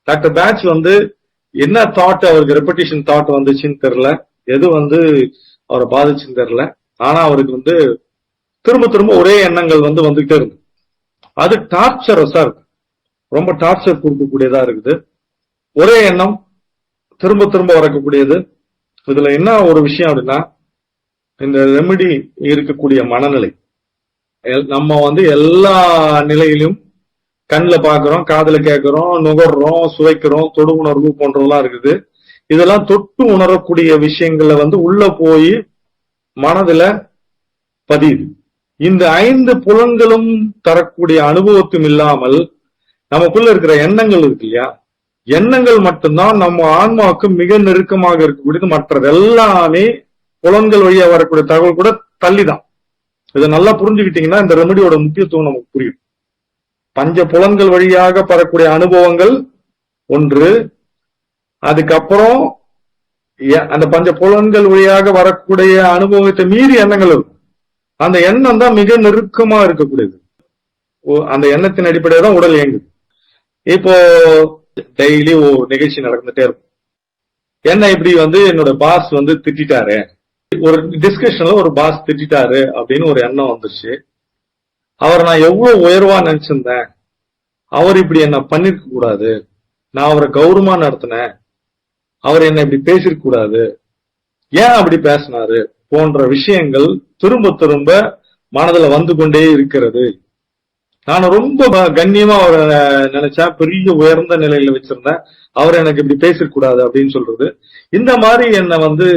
Doctor batch வந்து என்ன thought அவருக்கு ரெப்படிஷன் தாட் வந்துச்சுன்னு தெரியல, எது வந்து அவரை பாதிச்சுன்னு தெரியல. ஆனா அவருக்கு வந்து திரும்ப திரும்ப ஒரே எண்ணங்கள் வந்து வந்துகிட்டே இருக்கு. அது டார்ச்சரஸா இருக்கு, ரொம்ப டார்ச்சர் கொடுக்கக்கூடியதா இருக்குது. ஒரே எண்ணம் திரும்ப திரும்ப வரக்கூடியது. இதுல என்ன ஒரு விஷயம் அப்படின்னா, இந்த ரெமெடி இருக்கக்கூடிய மனநிலை, நம்ம வந்து எல்லா நிலையிலும் கண்ணில் பாக்குறோம், காதுல கேட்கிறோம், நுகர்றோம், சுவைக்கிறோம், தொடு உணர்வு போன்றதெல்லாம் இருக்குது. இதெல்லாம் தொட்டு உணரக்கூடிய விஷயங்கள்ல வந்து உள்ள போய் மனதுல பதியுது. இந்த 5 புலன்களும் தரக்கூடிய அனுபவத்தும் இல்லாமல் நமக்குள்ள இருக்கிற எண்ணங்கள் இருக்கு இல்லையா, எண்ணங்கள் மட்டும்தான் நம்ம ஆன்மாவுக்கு மிக நெருக்கமாக இருக்கக்கூடியது. மற்றது எல்லாமே புலன்கள் வழியா வரக்கூடிய தகவல் கூட தள்ளிதான். இதை நல்லா புரிஞ்சுக்கிட்டீங்கன்னா இந்த ரெமடியோட முக்கியத்துவம் நமக்கு புரியும். பஞ்ச புலன்கள் வழியாக பெறக்கூடிய அனுபவங்கள் ஒன்று, அதுக்கப்புறம் அந்த பஞ்ச புலன்கள் வழியாக வரக்கூடிய அனுபவத்தை மீறி எண்ணங்கள் இருக்கும். அந்த எண்ணம் தான் மிக நெருக்கமா இருக்கக்கூடியது. அந்த எண்ணத்தின் அடிப்படையில் தான் உடல் இயங்குது. இப்போ டெய்லி ஒரு நிகழ்ச்சி நடந்துட்டே இருக்கும். என்ன இப்படி வந்து என்னோட பாஸ் வந்து திட்டாரு, ஒரு டிஸ்கஷன்ல ஒரு பாஸ் திட்டாரு அப்படின்னு ஒரு எண்ணம் வந்துருச்சு. அவர் நான் எவ்வளவு உயர்வா நினைச்சிருந்தேன், அவர் இப்படி என்ன பண்ணிருக்க கூடாது, நான் அவரை கௌரவமா நடத்தினேன், அவர் என்ன இப்படி பேசிருக்க கூடாது, ஏன் அப்படி பேசினாரு போன்ற விஷயங்கள் திரும்ப திரும்ப மனதுல வந்து கொண்டே இருக்கிறது. நான் ரொம்ப கண்ணியமா அவரை நினைச்சேன், பெரிய உயர்ந்த நிலையில வச்சிருந்தேன், அவர் எனக்கு இப்படி பேசிருக்க கூடாது அப்படின்னு சொல்றது. இந்த மாதிரி என்ன வந்து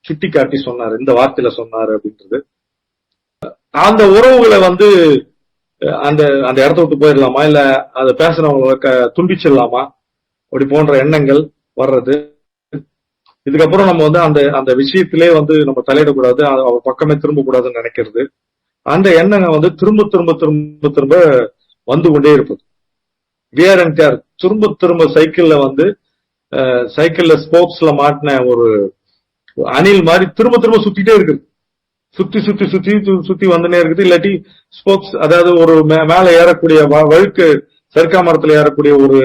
சுட்டி காட்டி சொன்னாரு, இந்த வார்த்தையில சொன்னாரு அப்படின்றது. அந்த உறவுகளை வந்து அந்த அந்த இடத்த விட்டு போயிடலாமா, இல்ல அதை பேசுறவங்களை துண்டிச்சிடலாமா, அப்படி போன்ற எண்ணங்கள் வர்றது. இதுக்கப்புறம் நம்ம வந்து அந்த அந்த விஷயத்திலே வந்து நம்ம தலையிடக்கூடாது, அவர் பக்கமே திரும்ப கூடாதுன்னு நினைக்கிறது. அந்த எண்ணங்கள் வந்து திரும்ப திரும்ப திரும்ப திரும்ப வந்து கொண்டே இருப்பது. வியர் அண்ட் டேர், திரும்ப திரும்ப சைக்கிள்ல வந்து சைக்கிள்ல ஸ்போக்ஸ்ல மாட்டின ஒரு அணில் மாதிரி திரும்ப திரும்ப சுத்திட்டே இருக்குது. சுத்தி சுத்தி சுத்தி சுத்தி வந்துனே இருக்குது. இல்லாட்டி ஸ்போக்ஸ், அதாவது ஒரு மேல ஏறக்கூடிய வழுக்கு சர்க்கா மரத்துல ஏறக்கூடிய ஒரு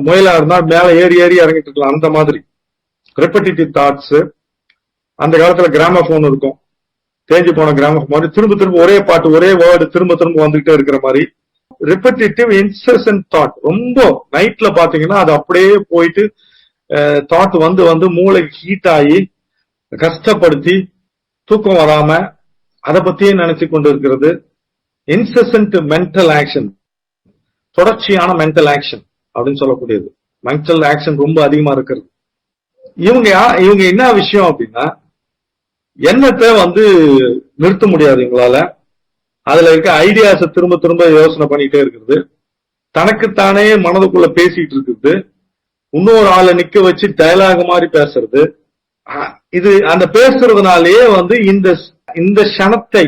முயலா இருந்தா மேல ஏறி ஏறி இறங்கிட்டு இருக்கலாம். அந்த மாதிரி ரெப்படிட்டிவ் தாட்ஸ். அந்த காலத்துல கிராமபோன் இருக்கும், தேஞ்சு போன கிராமபோன் மாதிரி திரும்ப திரும்ப ஒரே பாட்டு ஒரே வேர்டு திரும்ப திரும்ப வந்துகிட்டே இருக்கிற மாதிரி ரெப்படிட்டிவ் இன்செசன்ட் தாட். ரொம்ப நைட்ல பாத்தீங்கன்னா அது அப்படியே போயிட்டு தாட் வந்து வந்து மூளை ஹீட் ஆகி கஷ்டப்படுத்தி தூக்கம் வராம அதை பத்தியே நினைச்சு கொண்டு இருக்கிறது. இன்செசன்ட் மென்டல் ஆக்ஷன், தொடர்ச்சியான மென்டல் ஆக்ஷன் அப்படின்னு சொல்லக்கூடியது. மென்டல் ஆக்ஷன் ரொம்ப அதிகமா இருக்கிறது. இவங்க என்ன விஷயம் அப்படின்னா, எண்ணத்தை வந்து நிறுத்த முடியாது இவங்களால. அதுல இருக்க ஐடியாஸை திரும்ப திரும்ப யோசனை பண்ணிட்டே இருக்கிறது, தனக்குத்தானே மனதுக்குள்ள பேசிட்டு இருக்குது, இன்னொரு ஆளை நிக்க வச்சு டயலாக் மாதிரி பேசுறது. இது அந்த பேசுறதுனாலேயே வந்து இந்த க்ஷணத்தை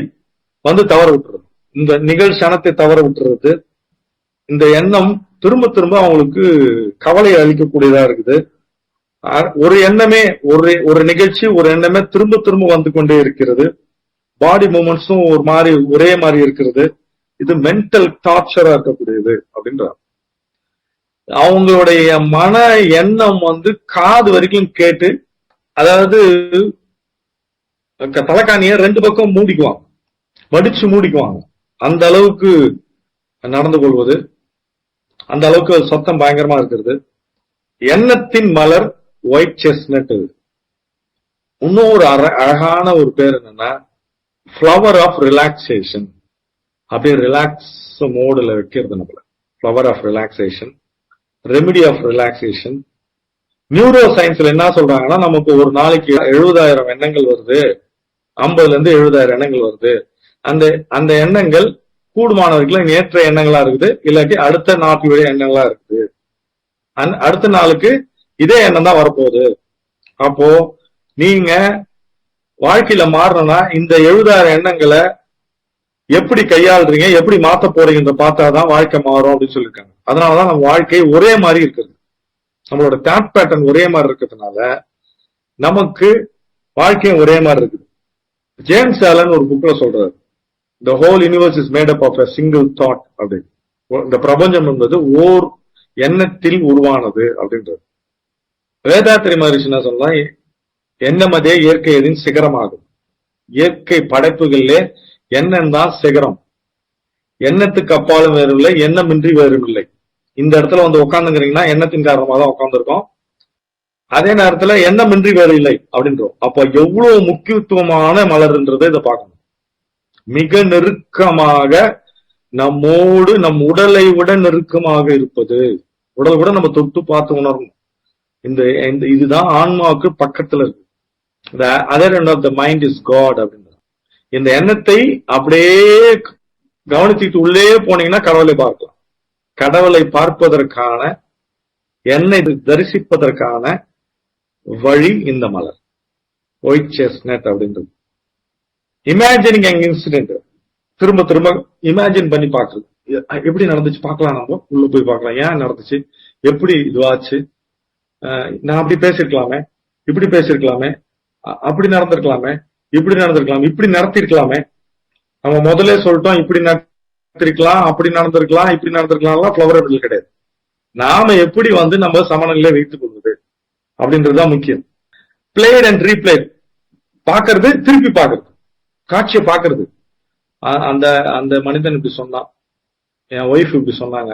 வந்து தவற விட்டுறது, இந்த நிகழ்ச்சணத்தை தவற விட்டுறது. இந்த எண்ணம் திரும்ப திரும்ப அவங்களுக்கு கவலை அளிக்கக்கூடியதா இருக்குது. ஒரு எண்ணமே ஒரு நிகழ்ச்சி ஒரு எண்ணமே திரும்ப திரும்ப வந்து கொண்டே இருக்கிறது. பாடி மூவ்மெண்ட்ஸும் ஒரு மாதிரி ஒரே மாதிரி இருக்கிறது. இது மென்டல் டார்ச்சரா இருக்கக்கூடியது அப்படின்றார். அவங்களுடைய மன எண்ணம் வந்து காது வரைக்கும் கேட்டு, அதாவது தலைக்காணிய 2 பக்கம் மூடிக்குவாங்க, மடிச்சு மூடிக்குவாங்க. அந்த அளவுக்கு நடந்து கொள்வது, அந்த அளவுக்கு சத்தம் பயங்கரமா இருக்கிறது. எண்ணத்தின் மலர் ஒயிட் செஸ்னட். இன்னும் ஒரு அழகான ஒரு பேர் என்னன்னா ஃபிளவர் ஆஃப் ரிலாக்ஸேஷன். அப்படியே ரிலாக்ஸ் மோடுல வைக்கிறது நம்மள. Flower of relaxation, remedy of relaxation. Neuro சயின்ஸ்ல என்ன சொல்றாங்கன்னா, நமக்கு ஒரு நாளைக்கு 70,000 எண்ணங்கள் வருது, 50ல இருந்து 70,000 எண்ணங்கள் வருது. அந்த எண்ணங்கள் கூடுமானவர்கள் நேற்ற எண்ணங்களா இருக்குது, இல்லாட்டி அடுத்த நாட்களுடைய எண்ணங்களா இருக்குது. அடுத்த நாளுக்கு இதே எண்ணம் தான் வரப்போகுது. அப்போ நீங்க வாழ்க்கையில மாறணும்னா இந்த 70,000 எண்ணங்களை எப்படி கையாளுறீங்க, எப்படி மாத்த போறீங்க பார்த்தாதான் வாழ்க்கை மாறும் அப்படின்னு சொல்லியிருக்காங்க. அதனாலதான் நம்ம வாழ்க்கை ஒரே மாதிரி இருக்குது, நம்மளோட தாட் பேட்டர்ன் ஒரே மாதிரி இருக்கிறதுனால நமக்கு வாழ்க்கையும் ஒரே மாதிரி இருக்குது. ஜேம்ஸ் ஆலன் ஒரு புக்ல சொல்றாரு, the whole universe is made up of a single thought அப்படின்னு. இந்த பிரபஞ்சம் என்பது ஓர் எண்ணத்தில் உருவானது அப்படின்றது. வேதாத்திரி மகரிஷி என்ன சொன்னா, எண்ணமதே இயற்கையின் சிகரமாகும். இயற்கை படைப்புகளிலே எண்ணம் தான் சிகரம். எண்ணத்துக்கு அப்பாலும் வேறுமில்லை, எண்ணமின்றி வேறுமில்லை. இந்த இடத்துல வந்து உட்காந்துங்கிறீங்கன்னா எண்ணத்தின் காரணமாக தான் உட்கார்ந்துருக்கோம். அதே நேரத்துல எண்ணமின்றி வேறு இல்லை அப்படின்றோம். அப்ப எவ்வளவு முக்கியத்துவமான மலர்ன்றதை இதை பார்க்கணும். மிக நெருக்கமாக நம்மோடு, நம் உடலை விட நெருக்கமாக இருப்பது. உடல் கூட நம்ம தொட்டு பார்த்து உணரணும். இந்த இதுதான் ஆன்மாவுக்கு பக்கத்துல இருக்கு. The other end of the mind is God அப்படின்றது. இந்த எண்ணத்தை அப்படியே கவனிச்சுட்டு உள்ளே போனீங்கன்னா கடவுளை பார்க்கலாம். கடவுளை பார்ப்பதற்கான, என்னை தரிசிப்பதற்கான வழி இந்த மலர், ஒயிட் செஸ்னட் அப்படின்றது. இமேஜினிங் அன் இன்சிடென்ட், திரும்ப திரும்ப இமேஜின் பண்ணி பார்க்கறது. எப்படி நடந்துச்சு பார்க்கலாம், நம்ம உள்ள போய் பார்க்கலாம். ஏன் நடந்துச்சு, எப்படி இதுவாச்சு, நான் அப்படி பேசிருக்கலாமே, இப்படி பேசிருக்கலாமே, அப்படி நடந்திருக்கலாமே, இப்படி நடந்திருக்கலாம், இப்படி நடத்திருக்கலாமே. நம்ம முதல்ல சொல்லிட்டோம், இப்படி நடத்திருக்கலாம், அப்படி நடந்திருக்கலாம், இப்படி நடந்திருக்கலாம். ஃபிளவரபிள் கிடையாது. நாம எப்படி வந்து நம்ம சமநிலையில வைத்துக் கொள்வது அப்படின்றதுதான் முக்கியம். பிளேட் அண்ட் ரீப்ளேட், பாக்குறது, திருப்பி பாக்குறது, காட்சியை பாக்குறது. அந்த அந்த மனிதன் இப்படி சொன்னான், என் ஒய்ஃப் இப்படி சொன்னாங்க,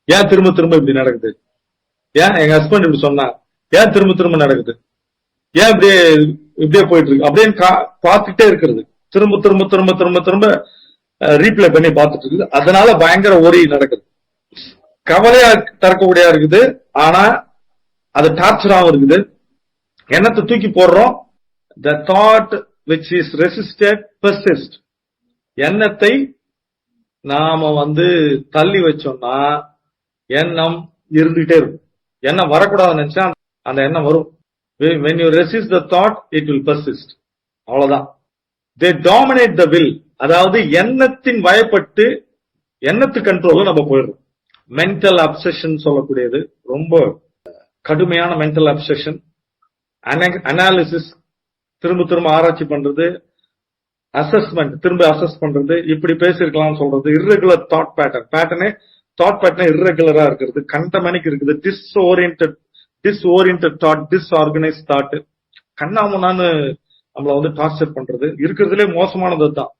ஏன் திரும்ப திரும்ப இப்படி நடக்குது, ஏன் எங்க ஹஸ்பண்ட் இப்படி சொன்னாங்க, ஏன் திரும்ப திரும்ப நடக்குது, ஏன் இப்படியே போயிட்டு இருக்கு அப்படின்னு பார்த்துட்டே இருக்கிறது. திரும்ப திரும்ப திரும்ப திரும்ப திரும்ப ரீப்ளே பண்ணி பார்த்துட்டு இருக்குது. அதனால பயங்கர ஒரி நடக்குது. கவலையா தரக்கூடியா இருக்குது, ஆனா அது டார்ச்சராகவும் இருக்குது. எண்ணத்தை தூக்கி போடுறோம். The thought which is resisted persists. எண்ணத்தை நாம வந்து தள்ளி வச்சோம்னா எண்ணம் இருந்துகிட்டே இருக்கும். எண்ணம் வரக்கூடாதுன்னு நினைச்சா அந்த எண்ணம் வரும். When you resist the thought, it will persist. அவ்வளவுதான். They dominate the will. அதாவது எண்ணத்தின் வயப்பட்டு எண்ணத்து கண்ட்ரோல்ல நம்ம போயிடுறோம். மென்டல் அப்சஷன் சொல்லக்கூடியது, ரொம்ப கடுமையான மென்டல் அப்சஷன். அனாலிசிஸ், திரும்ப திரும்ப ஆராய்ச்சி பண்றது, அசஸ்மெண்ட், திரும்ப அசஸ் பண்றது, இப்படி பேசிருக்கலாம் சொல்றது, இர்ரெகுலர் தாட் பேட்டர்னே தாட் பேட்டர்ன் இர்ரெகுலரா இருக்கிறது, கண்டமேனிக் இருக்குது, டிஸ்ஓரியன்டட் தாட், டிஸ்ஆர்கனைஸ் தாட், கண்ணாமண்ணான்னு நம்மள வந்து டார்ச்சர் பண்றது இருக்கிறதுலே மோசமானது தான்.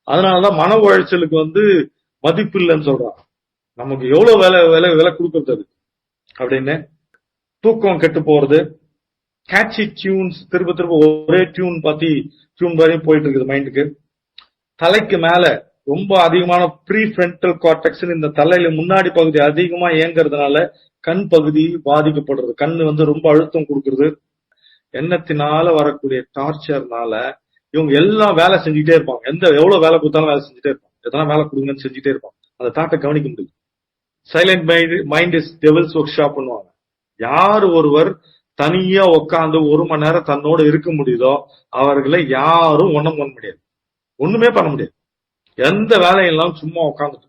அதனாலதான் மன உளைச்சலுக்கு வந்து மதிப்பு இல்லைன்னு சொல்றாங்க. நமக்கு எவ்வளவு விலை கொடுக்கறது அது அப்படின்னு. தூக்கம் கெட்டு போறது, கேட்சி டியூன்ஸ், திரும்ப திரும்ப ஒரே டியூன் வரையும் போயிட்டு இருக்குது மைண்டுக்கு. தலைக்கு மேல ரொம்ப அதிகமான ப்ரீ ஃப்ரண்டல் கார்டெக்ஸ், இந்த தலையில முன்னாடி பகுதி அதிகமா இயங்குறதுனால கண் பகுதி பாதிக்கப்படுறது. கண்ணு வந்து ரொம்ப அழுத்தம் கொடுக்கறது. எண்ணத்தினால வரக்கூடிய டார்ச்சர்னால இவங்க எல்லாம் வேலை செஞ்சுட்டே இருப்பாங்க. எவ்வளவு வேலை கொடுத்தாலும் வேலை செஞ்சுட்டே இருப்பாங்க. எதனா வேலை கொடுங்கன்னு செஞ்சுட்டே இருப்பாங்க. அந்த தாட்டை கவனிக்க முடியும். Silent mind is devil's workshop பண்ணுவாங்க. யார் ஒருவர் தனியா உட்காந்து 1 மணி நேரம் தன்னோட இருக்க முடியுதோ அவர்களை யாரும் ஒண்ணும் பண்ண முடியாது, ஒண்ணுமே பண்ண முடியாது. எந்த வேலையும் இல்லாம சும்மா உட்காந்துட்டு,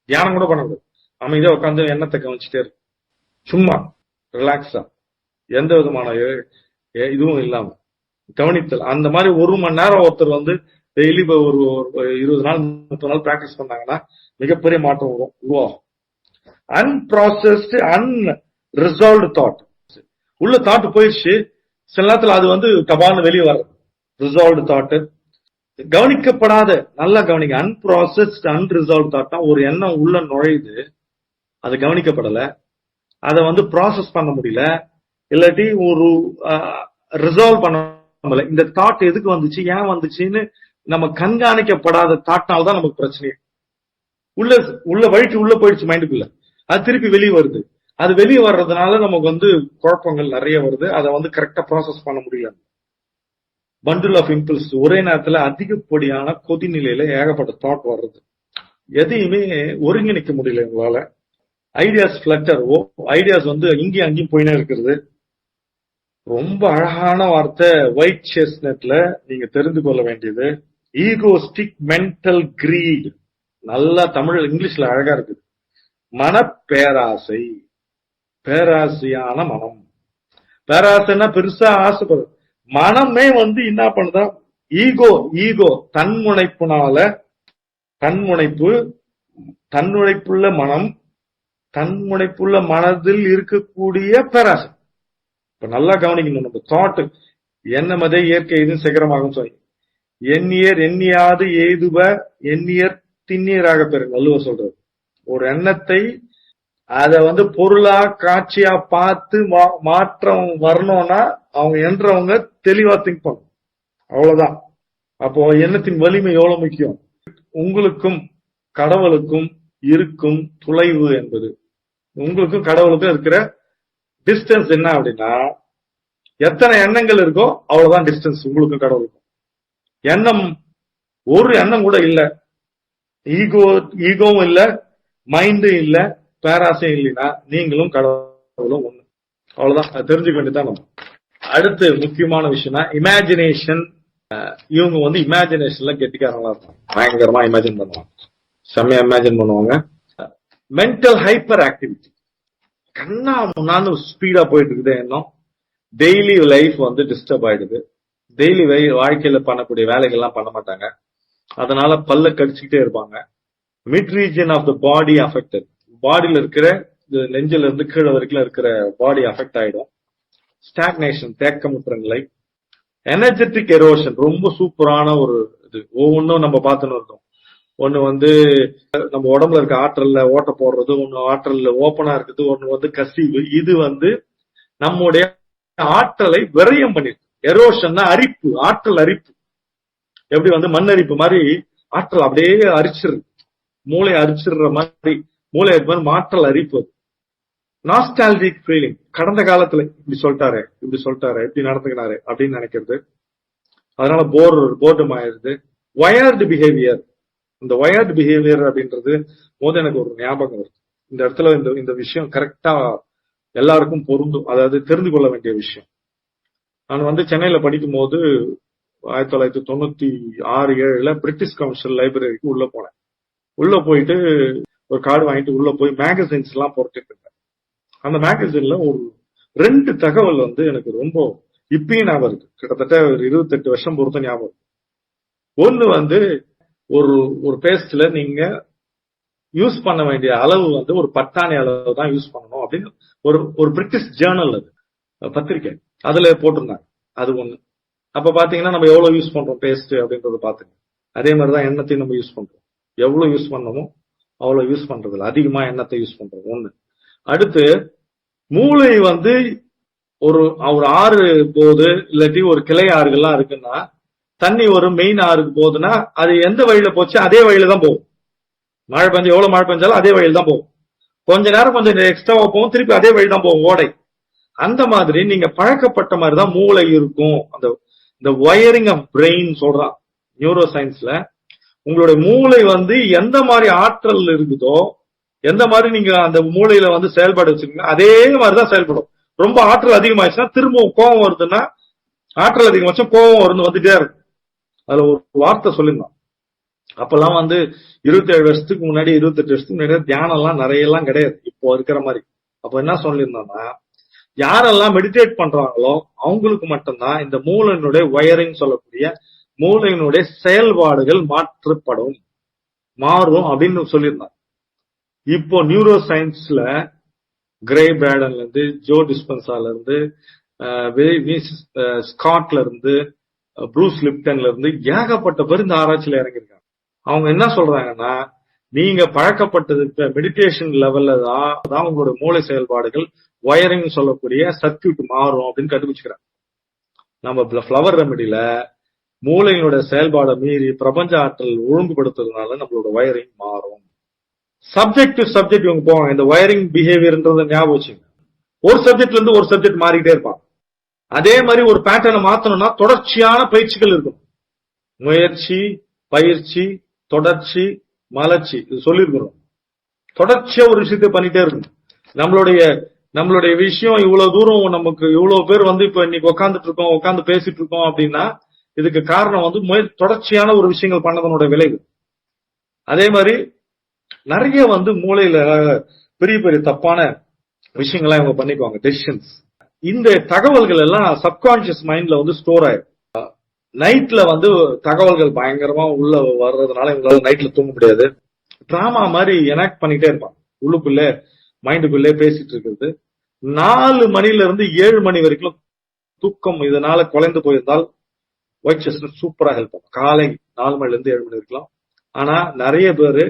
தியானம் கூட பண்ண முடியாது. அமைதியா உட்காந்து எண்ணத்தை கவனிச்சுட்டே இருக்கும், சும்மா ரிலாக்ஸா, எந்த விதமான இதுவும் இல்லாம கவனித்தல். அந்த மாதிரி 1 மணி நேரம் ஒருத்தர் வந்து டெய்லி ஒரு 20 நாள் 30 நாள் பிராக்டிஸ் பண்ணாங்கன்னா மிகப்பெரிய மாற்றம் உருவாகும். அன்ப்ராசஸ்டு அன்ரிசால்வ்டு தாட், உள்ள தாட் போயிடுச்சு, சில நேரத்தில் அது வந்து டபான்னு வெளியே வர்றது. ரிசால்வ்டு தாட், கவனிக்கப்படாத, நல்லா கவனிக்க, அன்ப்ராசஸ்டு அன்ரிசால்வ்டு தாட் தான் ஒரு எண்ணம் உள்ள நுழையுது, அது கவனிக்கப்படல, அதை வந்து ப்ராசஸ் பண்ண முடியல, இல்லாட்டி ஒரு ரிசால்வ் பண்ண முடியல. இந்த தாட் எதுக்கு வந்துச்சு, ஏன் வந்துச்சுன்னு நம்ம கண்காணிக்கப்படாத தாட்னால்தான் நமக்கு பிரச்சனை. உள்ள வழிக்கு உள்ள போயிடுச்சு மைண்டுக்குள்ள, அது திருப்பி வெளியே வருது. அது வெளியே வர்றதுனால நமக்கு வந்து குழப்பங்கள் நிறைய வருது. அதை வந்து கரெக்டா ப்ராசஸ் பண்ண முடியல. பண்டில் ஆஃப் இம்பல்ஸ், ஒரே நேரத்துல அதிகப்படியான கொதிநிலையில ஏகப்பட்ட தாட் வர்றது, எதையுமே ஒருங்கிணைக்க முடியல உங்களால. ஐடியாஸ் ஃபிளட்டர், ஐடியாஸ் வந்து இங்கேயும் அங்கேயும் போயினே இருக்கிறது. ரொம்ப அழகான வார்த்தை ஒயிட் செஸ்னட்ல நீங்க தெரிந்து கொள்ள வேண்டியது, ஈகோஸ்டிக் மென்டல் கிரீட். நல்லா தமிழ் இங்கிலீஷ்ல அழகா இருக்குது. மனப்பேராசை, பேராசையான மனம். பேராசைன்னா பெருசா ஆசைப்படுறது. மனமே வந்து என்ன பண்ணுதா, ஈகோ தன்முனைப்புனால, தன்முனைப்புள்ள மனம் தன்முனைப்புள்ள மனதில் இருக்கக்கூடிய பேராசை. இப்ப நல்லா கவனிக்கணும். நம்ம தாட் எண்ணமதே இயற்கை இது சிகரமாகும் சொல்லி எண்ணியர் எண்ணியாது எய்துவ எண்ணியர் திண்ணியராக பெரு வள்ளுவர் சொல்றது. ஒரு எண்ணத்தை அத பொருளா காட்சியா பார்த்து மாற்றம் வரணும்னா அவங்க என்றவங்க தெளிவா திங்க் பண்ணும். அவ்வளவுதான். அப்போ எண்ணத்தின் வலிமை எவ்வளவு முக்கியம். உங்களுக்கும் கடவுளுக்கும் இருக்கும் தொலைவு என்பது, உங்களுக்கும் கடவுளுக்கும் இருக்கிற டிஸ்டன்ஸ் என்ன அப்படின்னா, எத்தனை எண்ணங்கள் இருக்கோ அவ்வளவுதான் டிஸ்டன்ஸ் உங்களுக்கும் கடவுளுக்கும். எண்ணம் ஒரு எண்ணம் கூட இல்ல, ஈகோவும் இல்ல, மைண்டும் இல்ல, பேராசையும் இல்லைன்னா நீங்களும் கடவுளும் ஒண்ணு. அவ்வளவுதான். அது தெரிஞ்சுக்க வேண்டியதான். நம்ம அடுத்து முக்கியமான விஷயம்னா இமேஜினேஷன். இவங்க இமேஜினேஷன்ல கெட்டிக்காரங்களா இருப்பாங்க. பயங்கரமா இமேஜின் பண்ணுவாங்க, செம்மையா இமேஜின் பண்ணுவாங்க. மென்டல் ஹைப்பர் ஆக்டிவிட்டி, கண்ணா முன்னான்னு ஸ்பீடா போயிட்டு இருக்குது எண்ணம். டெய்லி லைஃப் டிஸ்டர்ப் ஆயிடுது. டெய்லி வாழ்க்கையில பண்ணக்கூடிய வேலைகள்லாம் பண்ண மாட்டாங்க. அதனால பல்ல கடிச்சுக்கிட்டே இருப்பாங்க. Mid region of the body affected, பாடியில இருக்கிற நெஞ்சில இருந்து கீழே வரைக்கும் இருக்கிற பாடி அஃபெக்ட் ஆயிடும். ஸ்டாக்னேஷன், தேக்கமுற்ற நிலை. எனர்ஜெட்டிக் எரோஷன், ரொம்ப சூப்பரான ஒரு இது. ஒவ்வொன்றும் நம்ம பார்த்துன்னு இருக்கோம். ஒண்ணு நம்ம உடம்புல இருக்க ஆற்றல்ல ஓட்ட போடுறது, ஒண்ணு ஆற்றல்ல ஓப்பனா இருக்குது, ஒண்ணு கசிவு. இது நம்முடைய ஆற்றலை விரயம் பண்ணிருக்கு. எரோஷன்னா அரிப்பு, ஆற்றல் அரிப்பு. எப்படி மண் அரிப்பு மாதிரி ஆற்றல் அப்படியே அரிச்சிருது, மூளை அரிச்சிடுற மாதிரி மூளை ஆற்றல் அரிப்பு. நாஸ்டால்ஜிக் ஃபீலிங், கடந்த காலத்துல இப்படி சொல்லிட்டாரு இப்படி நடந்துக்கினாரு அப்படின்னு நினைக்கிறது. அதனால போர்டும் ஆயிருது. Wired behaviour. இந்த வயர்டு பிஹேவியர் அப்படின்றது எனக்கு ஒரு ஞாபகம் வருது. இந்த இடத்துல இந்த விஷயம் கரெக்டா எல்லாருக்கும் பொருந்தும். அதாவது தெரிந்து கொள்ள வேண்டிய விஷயம். நான் சென்னையில படிக்கும் போது 1996-97 பிரிட்டிஷ் கவுன்சில் லைப்ரரிக்கு உள்ள போனேன். உள்ள போயிட்டு ஒரு கார்டு வாங்கிட்டு உள்ள போய் மேகசின்ஸ் எல்லாம் பொறுத்துட்டு இருந்தேன். அந்த மேகசின்ல ஒரு 2 தகவல் எனக்கு ரொம்ப இப்பயும் ஞாபகம் இருக்கு. கிட்டத்தட்ட ஒரு 28 வருஷம் பொறுத்த ஞாபகம். ஒண்ணு ஒரு பேஸ்ட்ல நீங்க யூஸ் பண்ண வேண்டிய அளவு ஒரு பட்டாணி அளவு தான் யூஸ் பண்ணணும் அப்படின்னு ஒரு பிரிட்டிஷ் ஜேர்னல், அது பத்திரிகை, அதுல போட்டிருந்தாங்க. அது ஒண்ணு. அப்ப பாத்தீங்கன்னா நம்ம எவ்வளவு யூஸ் பண்றோம் பேஸ்ட் அப்படின்றத பாத்துங்க. அதே மாதிரிதான் எண்ணத்தையும் நம்ம யூஸ் பண்றோம். எவ்வளவு யூஸ் பண்ணணுமோ அவ்வளவு யூஸ் பண்றது இல்லை, அதிகமா எண்ணத்தை யூஸ் பண்றோம். ஒண்ணு. அடுத்து மூளை ஒரு ஆறு போகுது, இல்லாட்டி ஒரு கிளை ஆறுகள்லாம் இருக்குன்னா, தண்ணி ஒரு மெயின் ஆறுக்கு போகுதுன்னா அது எந்த வழியில போச்சு அதே வழியில தான் போகும். மழை பெஞ்சு எவ்வளவு மழை பெஞ்சாலும் அதே வழியில தான் போகும். கொஞ்ச நேரம் கொஞ்சம் எக்ஸ்ட்ராவா போகும், திருப்பி அதே வழி தான் போகும், ஓடை. அந்த மாதிரி நீங்க பழக்கப்பட்ட மாதிரி தான் மூளை இருக்கும். இந்த வயரிங் ஆஃப் பிரெயின் சொல்றான் நியூரோ சயின்ஸ்ல. உங்களுடைய மூளை எந்த மாதிரி ஆற்றல் இருக்குதோ, எந்த மாதிரி நீங்க அந்த மூளையில செயல்பாடு வச்சிருக்கீங்க அதே மாதிரிதான் செயல்படும். ரொம்ப ஆற்றல் அதிகமாச்சுன்னா திரும்பவும் கோபம் வருதுன்னா, ஆற்றல் அதிகமாச்சும் கோபம் வருது வந்துட்டே இருக்கும். அதுல ஒரு வார்த்தை சொல்லியிருந்தோம். அப்பெல்லாம் 27 வருஷத்துக்கு முன்னாடி 28 வருஷத்துக்கு முன்னாடி தியானம் எல்லாம் நிறைய எல்லாம் கிடையாது இப்போ இருக்கிற மாதிரி. அப்ப என்ன சொல்லியிருந்தோம்னா, யாரெல்லாம் மெடிடேட் பண்றாங்களோ அவங்களுக்கு மட்டும்தான் இந்த மூளையினுடைய வயரிங் சொல்லக்கூடிய மூளையினுடைய செயல்பாடுகள் மாறும் அப்படின்னு சொல்லியிருந்தாங்க. இப்போ நியூரோ சயின்ஸ்ல கிரே பேடன்ல இருந்து, ஜோ டிஸ்பென்சால இருந்து, ஸ்காட்ல இருந்து, ப்ரூஸ் லிப்டன்ல இருந்து ஏகப்பட்ட பேர் இந்த ஆராய்ச்சியில இறங்கியிருக்காங்க. அவங்க என்ன சொல்றாங்கன்னா, நீங்க பழக்கப்பட்டது மெடிடேஷன் லெவல்ல தான் உங்களுடைய மூளை செயல்பாடுகள் வயரிங் சொல்லக்கூடிய சர்க்கியூட் மாறும் அப்படின்னு கண்டுபிடிச்சுக்கிறாங்க. நம்ம ஃபிளவர் ரெமெடியில மூளையினுடைய செயல்பாடை மீறி பிரபஞ்ச ஆற்றல் ஒழுங்குபடுத்துறதுனால நம்மளோட வயரிங் மாறும். சப்ஜெக்ட் டு சப்ஜெக்ட் இவங்க போவாங்க. இந்த வயரிங் பிஹேவியர்ன்றத ஞாபகம் வச்சுங்க. ஒரு சப்ஜெக்ட்ல இருந்து ஒரு சப்ஜெக்ட் மாறிக்கிட்டே இருப்பாங்க. அதே மாதிரி ஒரு பேட்டர்னை மாத்தணும்னா தொடர்ச்சியான பயிற்சிகள் இருக்கும். முயற்சி, பயிற்சி, தொடர்ச்சி, மலர்ச்சி, இது சொல்லிருக்கிறோம். தொடர்ச்சியா ஒரு விஷயத்தை பண்ணிட்டே இருக்கும். நம்மளுடைய விஷயம் இவ்வளவு தூரம், நமக்கு இவ்வளவு பேர் இப்ப இன்னைக்கு உட்காந்து பேசிட்டு இருக்கோம் அப்படின்னா இதுக்கு காரணம் தொடர்ச்சியான ஒரு விஷயங்கள் பண்ணதனோட விளைவு. அதே மாதிரி நிறைய மூளையில பெரிய பெரிய தப்பான விஷயங்கள்லாம் இவங்க பண்ணிக்குவாங்க, டெசிஷன்ஸ். இந்த தகவல்கள் எல்லாம் சப்கான்சியஸ் மைண்ட்ல ஸ்டோர் ஆயிடும். நைட்ல தகவல்கள் பயங்கரமா உள்ள வர்றதுனால இவங்களால நைட்ல தூங்க முடியாது. டிராமா மாதிரி எனாக்ட் பண்ணிட்டே இருப்பாங்க உள்ளுக்குள்ள. மைண்டுக்குள்ளே பேசிட்டு இருக்கிறது. 4 மணில இருந்து 7 மணி வரைக்கும் தூக்கம் இதனால குலைந்து போயிருந்தால் ஒயிட் செஸ்னட் சூப்பரா ஹெல்ப் பண்ணும். காலை 4 மணில இருந்து 7 மணி வரைக்கும். ஆனா நிறைய பேரு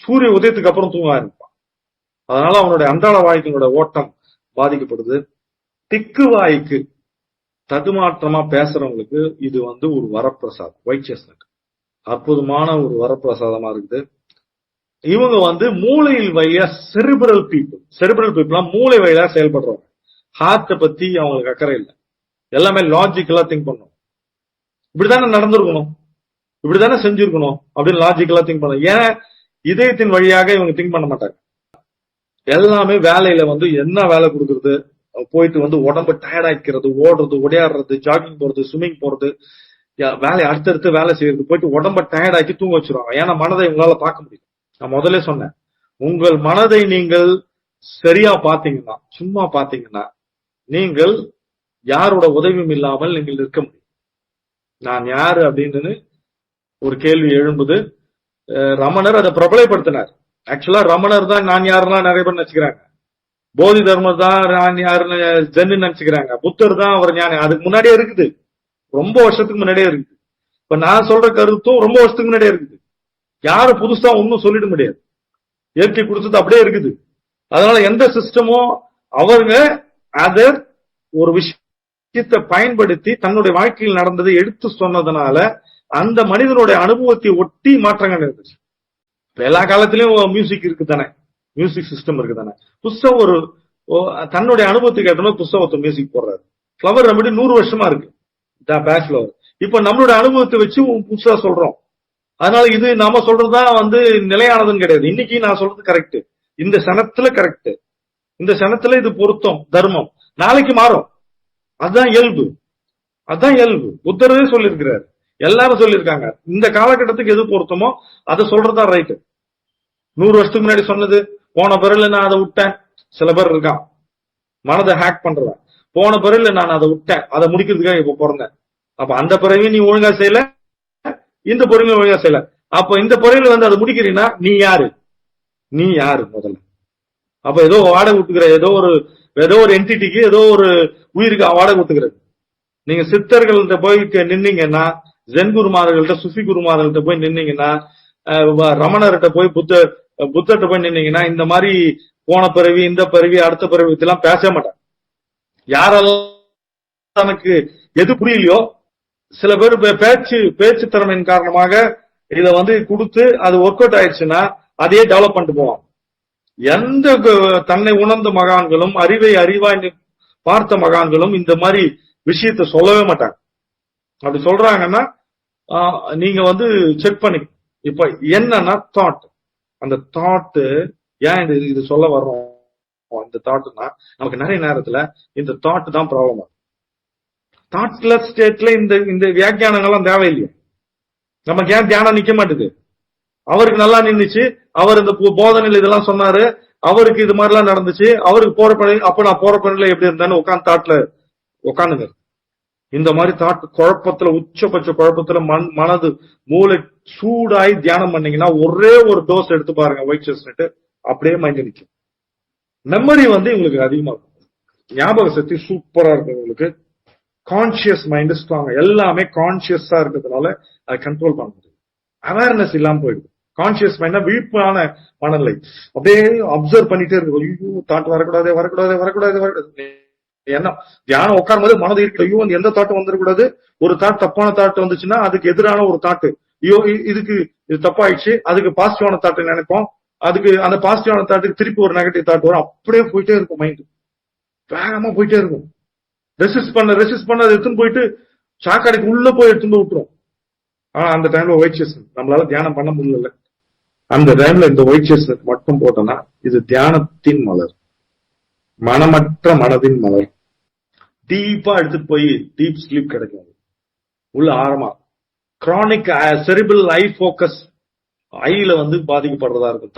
சூரிய உதயத்துக்கு அப்புறம் தூங்க ஆரம்பிப்பான். அதனால அவனுடைய அன்றாட வாழ்க்கையோட ஓட்டம் பாதிக்கப்படுது. திக்கு வாய்க்கு தடுமாற்றமா பேசுறவங்களுக்கு இது ஒரு வரப்பிரசாதம். ஒயிட் செஸ்னட் அற்புதமான ஒரு வரப்பிரசாதமா இருக்குது. இவங்க மூளையில் வழியா செரிபிரல் பீப்புள் மூளை வழியா செயல்படுறவங்க. ஹார்ட்டை பத்தி அவங்களுக்கு அக்கறை இல்லை. எல்லாமே லாஜிக்கலா திங்க் பண்ணும். இப்படித்தானே நடந்திருக்கணும், இப்படித்தானே செஞ்சிருக்கணும் அப்படின்னு லாஜிக்கலா திங்க் பண்ணும். ஏன் இதயத்தின் வழியாக இவங்க திங்க் பண்ண மாட்டாங்க. எல்லாமே வேலையில என்ன வேலை கொடுக்கறது, போயிட்டு உடம்பு டயர்ட் ஆக்கிக்கிறது, ஓடுறது, ஒடையாடுறது, ஜாகிங் போறது, ஸ்விம்மிங் போறது, வேலையை அடுத்தடுத்து வேலை செய்யறது, போயிட்டு உடம்ப டயர்ட் ஆக்கி தூங்க வச்சிருவாங்க. ஏன்னா மனதை உங்களால பார்க்க முடியும். நான் முதல்ல சொன்னேன், உங்கள் மனதை நீங்கள் சரியா பாத்தீங்கன்னா, சும்மா பாத்தீங்கன்னா, நீங்கள் யாரோட உதவியும் இல்லாமல் நீங்கள் இருக்க முடியும். நான் யாரு அப்படின்னு ஒரு கேள்வி எழும்புது. ரமணர் அதை பிரபலப்படுத்தினார். ஆக்சுவலா ரமணர் தான் நான் யாருன்னா நிறைய பேர் நினைச்சுக்கிறாங்க. போதி தர்மர் தான் நான் யாருன்னு ஜென்னு நினைச்சுக்கிறாங்க. புத்தர் தான் அவர் ஞானி. அதுக்கு முன்னாடியே இருக்குது, ரொம்ப வருஷத்துக்கு முன்னாடியே இருக்குது. இப்ப நான் சொல்ற கருத்தும் ரொம்ப வருஷத்துக்கு முன்னாடியே இருக்குது. யாரும் புதுசா ஒன்னும் சொல்லிட முடியாது. இயற்கை கொடுத்தது அப்படியே இருக்குது. அதனால எந்த சிஸ்டமும் அவங்க அத ஒரு விஷயத்தை பயன்படுத்தி தன்னுடைய வாழ்க்கையில் நடந்ததை எடுத்து சொன்னதுனால அந்த மனிதனுடைய அனுபவத்தை ஒட்டி மாற்றங்கள் இருந்துச்சு. எல்லா காலத்திலயும் மியூசிக் இருக்கு தானே, மியூசிக் சிஸ்டம் இருக்கு தானே. புஸ்தகம் தன்னுடைய அனுபவத்துக்கு ஏற்ற மாதிரி புஸ்தகத்தை மியூசிக் போடுறாரு. ஃபிளவர் ரெமெடி 100 வருஷமா இருக்கு, பேக் ஃபிளவர். இப்ப நம்மளுடைய அனுபவத்தை வச்சு புதுசா சொல்றோம். அதனால இது நாம சொல்றதுதான் நிலையானதுன்னு கிடையாது. இன்னைக்கு நான் சொல்றது கரெக்ட், இந்த சனத்துல கரெக்ட், இந்த சனத்துல இது பொருத்தம், தர்மம். நாளைக்கு மாறும். அதுதான் இயல்பு, அதுதான் இயல்பு. புத்தரே சொல்லியிருக்கிறாரு, எல்லாரும் சொல்லியிருக்காங்க. இந்த காலகட்டத்துக்கு எது பொருத்தமோ அதை சொல்றதா ரைட்டு. 100 வருஷத்துக்கு முன்னாடி சொன்னது போன பிறகு நான் அதை விட்டேன். சில பேர் இருக்கான் மனதை ஹேக் பண்றவன். போன பிறகு நான் அதை விட்டேன், அதை முடிக்கிறதுக்காக இப்ப பிறந்தேன். அப்ப அந்த பிறவையும் நீ ஒழுங்கா செய்யல, இந்த பொறுமையை ஒழுங்கா செய்யல. அப்ப இந்த பொறையில அதை முடிக்கிறீங்கன்னா நீ யாரு? நீ யாரு முதல்ல? அப்ப ஏதோ வாடகை விட்டுக்கிற, ஏதோ ஒரு என்டிட்டிக்கு, ஏதோ ஒரு உயிருக்கு வாடகை விட்டுக்கிறது. நீங்க சித்தர்கள்ட்ட போய் நின்னீங்கன்னா, ஜென் குருமார்கள்ட்ட, சுஃபி குருமார்கள்ட்ட போய் நின்னீங்கன்னா, ரமணர்கிட்ட போய் புத்தர்கிட்ட போய் நின்னீங்கன்னா, இந்த மாதிரி போன பிறவி, இந்த பிறவி, அடுத்த பிறவி இதெல்லாம் பேச மாட்டாங்க. யாரெல்லாம் தனக்கு எது புரியலையோ, சில பேர் பேச்சு திறமையின் காரணமாக இத கொடுத்து அது ஒர்க் அவுட் ஆயிடுச்சுன்னா அதையே டெவலப் பண்ணிட்டு போவாங்க. எந்த தன்னை உணர்ந்த மகான்களும், அறிவை அறிவாய் பார்த்த மகான்களும் இந்த மாதிரி விஷயத்த சொல்லவே மாட்டாங்க. அப்படி சொல்றாங்கன்னா நீங்க செக் பண்ணி. இப்ப என்னன்னா தாட், அந்த தாட் ஏன் இது சொல்ல வர்றோம், இந்த தாட்னா நமக்கு நிறைய நேரத்துல இந்த தாட் தான் ப்ராப்ளம். தாட்லெஸ் ஸ்டேட்ல இந்த வியாக்கியானங்கள்லாம் தேவையில்லையே. நமக்கு ஏன் தியானம் நிக்க மாட்டுது? அவருக்கு நல்லா நின்றுச்சு, அவர் இந்த போதனையில் இதெல்லாம் சொன்னாரு, அவருக்கு இது மாதிரிலாம் நடந்துச்சு, அவருக்கு போற பணி, அப்ப நான் போற பணியில எப்படி இருந்தேன்னு உட்காந்து தாட்ல உட்காந்துங்க. இந்த மாதிரி தாட் குழப்பத்துல, உச்சபட்ச குழப்பத்துல மனது மூளை சூடாய் தியானம் பண்ணீங்கன்னா ஒரே ஒரு டோஸ் எடுத்து பாருங்க ஒயிட் செஸ்னட், அப்படியே மைண்ட் நிற்கும். மெமரி உங்களுக்கு அதிகமா இருக்கும், ஞாபக சக்தி சூப்பரா இருக்கும் உங்களுக்கு. கான்சியஸ் மைண்ட் ஸ்ட்ராங், எல்லாமே கான்சியஸா இருக்கிறதுனால அதை கண்ட்ரோல் பண்ண முடியும். அவேர்னஸ் இல்லாம போயிடுது. கான்சியஸ் மைண்ட்னா விழிப்பான மனநிலை, அப்படியே அப்சர்வ் பண்ணிட்டே இருக்கு. ஐயோ தாட் வரக்கூடாது வரக்கூடாது வரக்கூடாது வரக்கூடாது. என்ன தியானம் உட்காரும் போது மனது இருக்கு, ஐயோ எந்த தாட்டும் வந்துடக்கூடாது. ஒரு தாட் தப்பான தாட் வந்துச்சுன்னா அதுக்கு எதிரான ஒரு தாட்டு, ஐயோ இதுக்கு இது தப்பாயிடுச்சு, அதுக்கு பாசிட்டிவான தாட்டை நினைப்போம், அதுக்கு அந்த பாசிட்டிவான தாட்டுக்கு திருப்பி ஒரு நெகட்டிவ் தாட் வரும். அப்படியே போயிட்டே இருக்கும், மைண்ட் வேகமா போயிட்டே இருக்கும். ரெசிஸ்ட் பண்ண அதை எடுத்துன்னு போயிட்டு சாக்கடைக்கு உள்ள போய் எடுத்துன்னு விட்டுரும். ஆனா அந்த டைம்ல ஒயிட் செஸ்னட் நம்மளால தியானம் பண்ண முடியல. அந்த டைம்ல இந்த ஒயிட் செஸ்னட் மட்டும் போட்டோம்னா இது தியானத்தின் மலர், மனமற்ற மனதின் மலர். டீப்பா எடுத்துட்டு போய் டீப் ஸ்லீப் கிடைக்கும். உள்ள ஆரமா கிரானிக் செரிபிரல் ஐ போக்கஸ், ஐல பாதிக்கப்படுறதா இருக்கும்.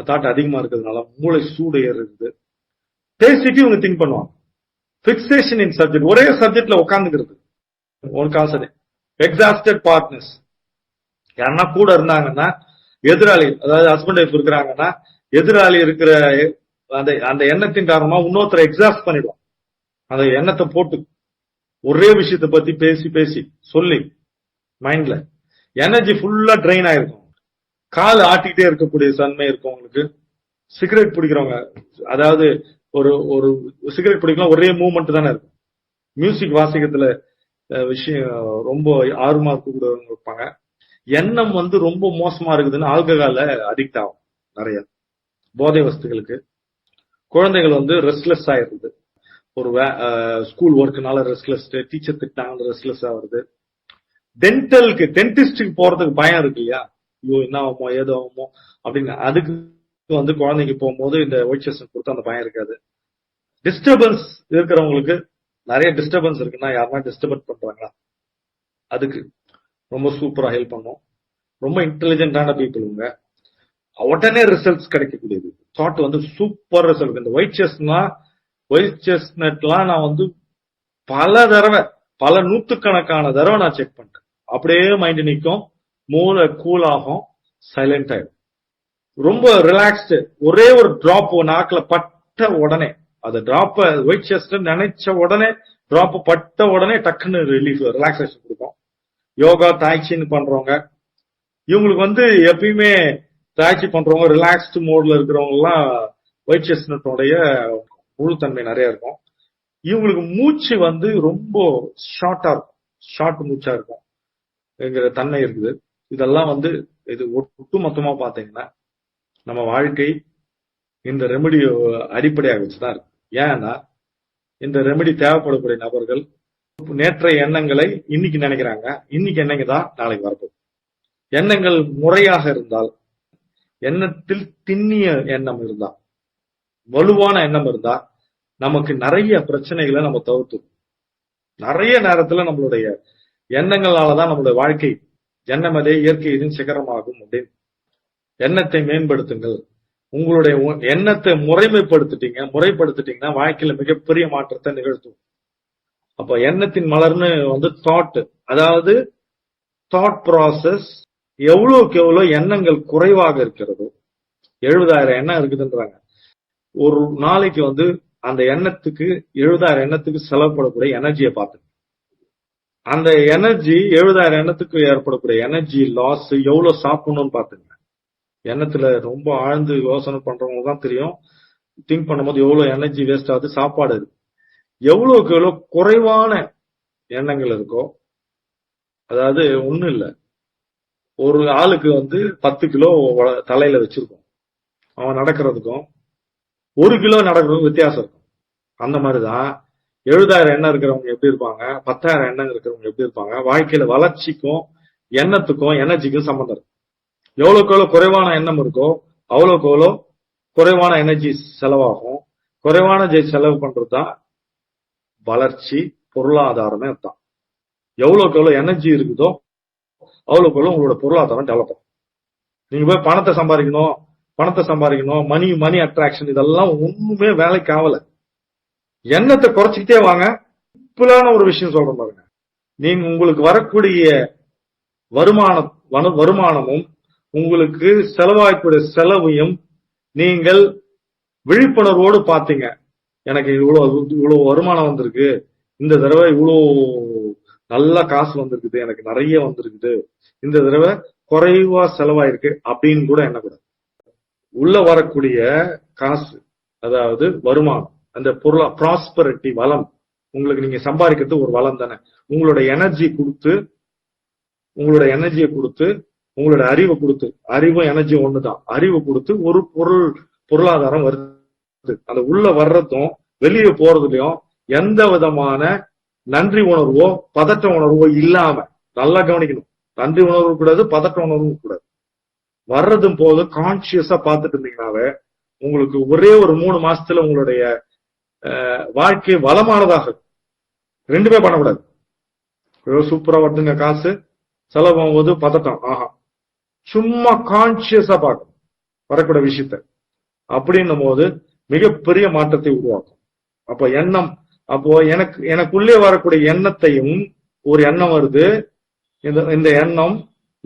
தாட் அதிகமா இருக்கிறதுனால மூளை சூடு ஏறுது. பேசிட்டு இவங்க திங்க் பண்ணுவாங்க. பிக்சேஷன் இன் சப்ஜெக்ட், ஒரே சப்ஜெக்ட்ல உட்காந்துக்கிறது. ஒரு கான்செப்ட் எக்ஸாஸ்டட் பார்ட்னர்ஸ் யாருன்னா கூட இருந்தாங்கன்னா, எதிராளி அதாவது ஹஸ்பண்ட் ஒய்ஃப் இருக்கிறாங்கன்னா எதிராளி இருக்கிற அந்த அந்த எண்ணத்தின் காரணமா இன்னொருத்தரை எக்ஸாஸ்ட் பண்ணிடுவோம். அந்த எண்ணத்தை போட்டு ஒரே விஷயத்தை பத்தி பேசி பேசி சொல்லி மைண்ட்ல எனர்ஜி ஃபுல்லா ட்ரெயின் ஆயிருக்கும். கால் ஆட்டிக்கிட்டே இருக்கக்கூடிய தன்மை இருக்கும் உங்களுக்கு. சிகரெட் பிடிக்கிறவங்க, அதாவது ஒரு ஒரு சிகரெட் பிடிக்கலாம் ஒரே மூவ்மெண்ட் தானே இருக்கும். மியூசிக் வாசிக்கிறதுல விஷயம் ரொம்ப ஆர்வமா இருக்கக்கூடியவங்க இருப்பாங்க. எண்ணம் வந்து ரொம்ப மோசமா இருக்குதுன்னு ஆல்கஹால அடிக்ட் ஆகும். நிறைய போதை வஸ்துகளுக்கு குழந்தைகள் வந்து ரெஸ்ட்லெஸ் ஆயிருது. ஒரு ஸ்கூல் ஒர்க்குனால ரெஸ்ட்லெஸ், டீச்சர் திட்டாங்க ரெஸ்ட்லெஸ் ஆகுறது. டென்டிஸ்டுக்கு போறதுக்கு பயம் இருக்கு இல்லையா, ஐயோ என்ன ஆகுமோ ஏதோ ஆகுமோ அப்படின்னு. அதுக்கு வந்து குழந்தைக்கு போகும்போது இந்த ஒயிட் செஸ்ட் கொடுத்து அந்த பயம் இருக்காது. டிஸ்டர்பன்ஸ் இருக்கிறவங்களுக்கு நிறைய டிஸ்டர்பன்ஸ் இருக்குன்னா யாருன்னா டிஸ்டர்பன்ஸ் பண்றாங்களா, அதுக்கு ரொம்ப சூப்பரா ஹெல்ப் பண்ணும். ரொம்ப இன்டெலிஜென்டான பீப்புளுங்க, உடனே ரிசல்ட்ஸ் கிடைக்கக்கூடியது. தாட் வந்து சூப்பர் ரிசல்ட். இந்த ஒயிட் செஸ்ட்நட்லாம் நான் வந்து பல தடவை, பல நூத்துக்கணக்கான தடவை நான் செக் பண்ணிட்டேன். அப்படியே மைண்ட் நிற்கும், மூளை கூல் ஆகும், சைலண்ட் ஆயிடும், ரொம்ப ரிலாக்ஸ்டு. ஒரே ஒரு டிராப் நாக்குல பட்ட உடனே, அந்த டிராப் ஒயிட் செஸ்ட் நினைச்ச உடனே டிராப் பட்ட உடனே டக்குன்னு ரிலீஃப், ரிலாக்ஸேஷன் கொடுக்கும். யோகா தாய்ச்சின்னு பண்றவங்க, இவங்களுக்கு வந்து எப்பயுமே தாய்ச்சி பண்றவங்க ரிலாக்ஸ்டு மோட்ல இருக்கிறவங்க எல்லாம் ஒயிட் செஸ்ட்நட்டோடைய முழு தன்மை நிறைய இருக்கும். இவங்களுக்கு மூச்சு வந்து ரொம்ப ஷார்ட்டா இருக்கும், ஷார்ட் மூச்சா இருக்கும் என்கிற தன்மை இருக்குது. இதெல்லாம் வந்து இது ஒட்டு மொத்தமா பாத்தீங்கன்னா நம்ம வாழ்க்கை இந்த ரெமெடி அடிப்படையாக வச்சுதான் இருக்கு. ஏன்னா இந்த ரெமெடி தேவைப்படக்கூடிய நபர்கள் நேற்றைய எண்ணங்களை இன்னைக்கு நினைக்கிறாங்க, இன்னைக்கு எண்ணங்க தான் நாளைக்கு வரப்போகுது. எண்ணங்கள் முறையாக இருந்தால், எண்ணத்தில் திண்ணிய எண்ணம் இருந்தா, வலுவான எண்ணம் இருந்தா நமக்கு நிறைய பிரச்சனைகளை நம்ம தவிர்த்துடும். நிறைய நேரத்துல நம்மளுடைய எண்ணங்களாலதான் நம்மளுடைய வாழ்க்கை, எண்ணமதே இயற்கை இதன் சிகரமாகும் அப்படின்னு. எண்ணத்தை மேம்படுத்துங்கள். உங்களுடைய எண்ணத்தை முறைப்படுத்திட்டீங்கன்னா வாழ்க்கையில மிகப்பெரிய மாற்றத்தை நிகழ்த்தும். அப்ப எண்ணத்தின் மலர்னு வந்து தாட், அதாவது தாட் ப்ராசஸ். எவ்வளவுக்கு எவ்வளவு எண்ணங்கள் குறைவாக இருக்கிறதோ, 70,000 எண்ணம் இருக்குதுன்றாங்க. ஒரு நாளைக்கு வந்து அந்த எண்ணத்துக்கு 70,000 எண்ணத்துக்கு செலவுப்படக்கூடிய எனர்ஜியை பார்த்து, அந்த எனர்ஜி 70,000 எண்ணத்துக்கு ஏற்படக்கூடிய எனர்ஜி லாஸ் எவ்வளவு சாப்பிடணும்னு பாத்துங்க. எண்ணத்துல ரொம்ப ஆழ்ந்து யோசனை பண்றவங்க தான் தெரியும், திங்க் பண்ணும்போது எவ்வளவு எனர்ஜி வேஸ்ட் ஆகுது. சாப்பாடு இருக்கு, எவ்வளவுக்கு எவ்வளவு குறைவான எண்ணங்கள் இருக்கோ, அதாவது ஒண்ணும் இல்ல, ஒரு ஆளுக்கு வந்து 10 கிலோ தலையில வச்சிருக்கோம், அவன் நடக்கிறதுக்கும் 1 கிலோ நடக்கிறதுக்கும் வித்தியாசம் இருக்கும். அந்த மாதிரிதான் 70,000 எண்ணம் இருக்கிறவங்க எப்படி இருப்பாங்க, 10,000 எண்ணம் இருக்கிறவங்க எப்படி இருப்பாங்க. வாழ்க்கையில வளர்ச்சிக்கும் எண்ணத்துக்கும் எனர்ஜிக்கும் சம்பந்தம் இருக்கு. எவ்வளவுக்கு எவ்வளவு குறைவான எண்ணம் இருக்கோ அவ்வளவுக்கு எவ்வளவு குறைவான எனர்ஜி செலவாகும். குறைவான செலவு பண்றதுதான் வளர்ச்சி, பொருளாதாரமே தான். எவ்வளவுக்கு எவ்வளவு எனர்ஜி இருக்குதோ அவ்வளவுக்கு எவ்வளவு உங்களோட பொருளாதாரம் டெவலப் ஆகும். நீங்க போய் பணத்தை சம்பாதிக்கணும், மணி அட்ராக்ஷன், இதெல்லாம் ஒண்ணுமே வேலைக்கு ஆகல. எண்ணத்தை குறைச்சிக்கிட்டே வாங்க. சிம்பிளான ஒரு விஷயம் சொல்றேன் பாருங்க, நீங்க உங்களுக்கு வரக்கூடிய வருமானமும் உங்களுக்கு செலவாகக்கூடிய செலவையும் நீங்கள் விழிப்புணர்வோடு பாத்தீங்க. எனக்கு இவ்வளவு வருமானம் வந்திருக்கு, இந்த தடவை இவ்வளவு நல்ல காசு வந்திருக்குது, எனக்கு நிறைய வந்திருக்குது, இந்த தடவை குறைவா செலவாயிருக்கு அப்படின்னு கூட எண்ணக்கூடாது. உள்ள வரக்கூடிய காசு, அதாவது வருமானம், அந்த ப்ராஸ்பரிட்டி, வளம், உங்களுக்கு நீங்க சம்பாதிக்கிறது ஒரு வளம் தானே. உங்களோட எனர்ஜியை கொடுத்து உங்களோட அறிவை கொடுத்து, அறிவும் எனர்ஜி ஒண்ணுதான், அறிவு கொடுத்து ஒரு பொருளாதாரம் வருது. அந்த உள்ள வர்றதும் வெளியே போறதுலயும் எந்த விதமான நன்றி உணர்வோ பதட்ட உணர்வோ இல்லாம நல்லா கவனிக்கணும். நன்றி உணர்வு கூடாது, பதட்ட உணர்வு கூடாது. வர்றதும் போது கான்சியஸா பார்த்துட்டு இருந்தீங்கன்னாவே உங்களுக்கு ஒரே ஒரு 3 மாசத்துல உங்களுடைய வாழ்க்கை வளமானதாக. ரெண்டுமே பண்ணக்கூடாது. சூப்பரா வருதுங்க காசு, செலவாகும் போது பதட்டம், ஆஹா, சும்மா கான்சியஸா பார்க்கணும் வரக்கூடிய விஷயத்த. அப்படின்னும் போது மிகப்பெரிய மாற்றத்தை உருவாக்கும். அப்ப எண்ணம், அப்போ எனக்குள்ளே வரக்கூடிய எண்ணத்தையும், ஒரு எண்ணம் வருது, இந்த எண்ணம்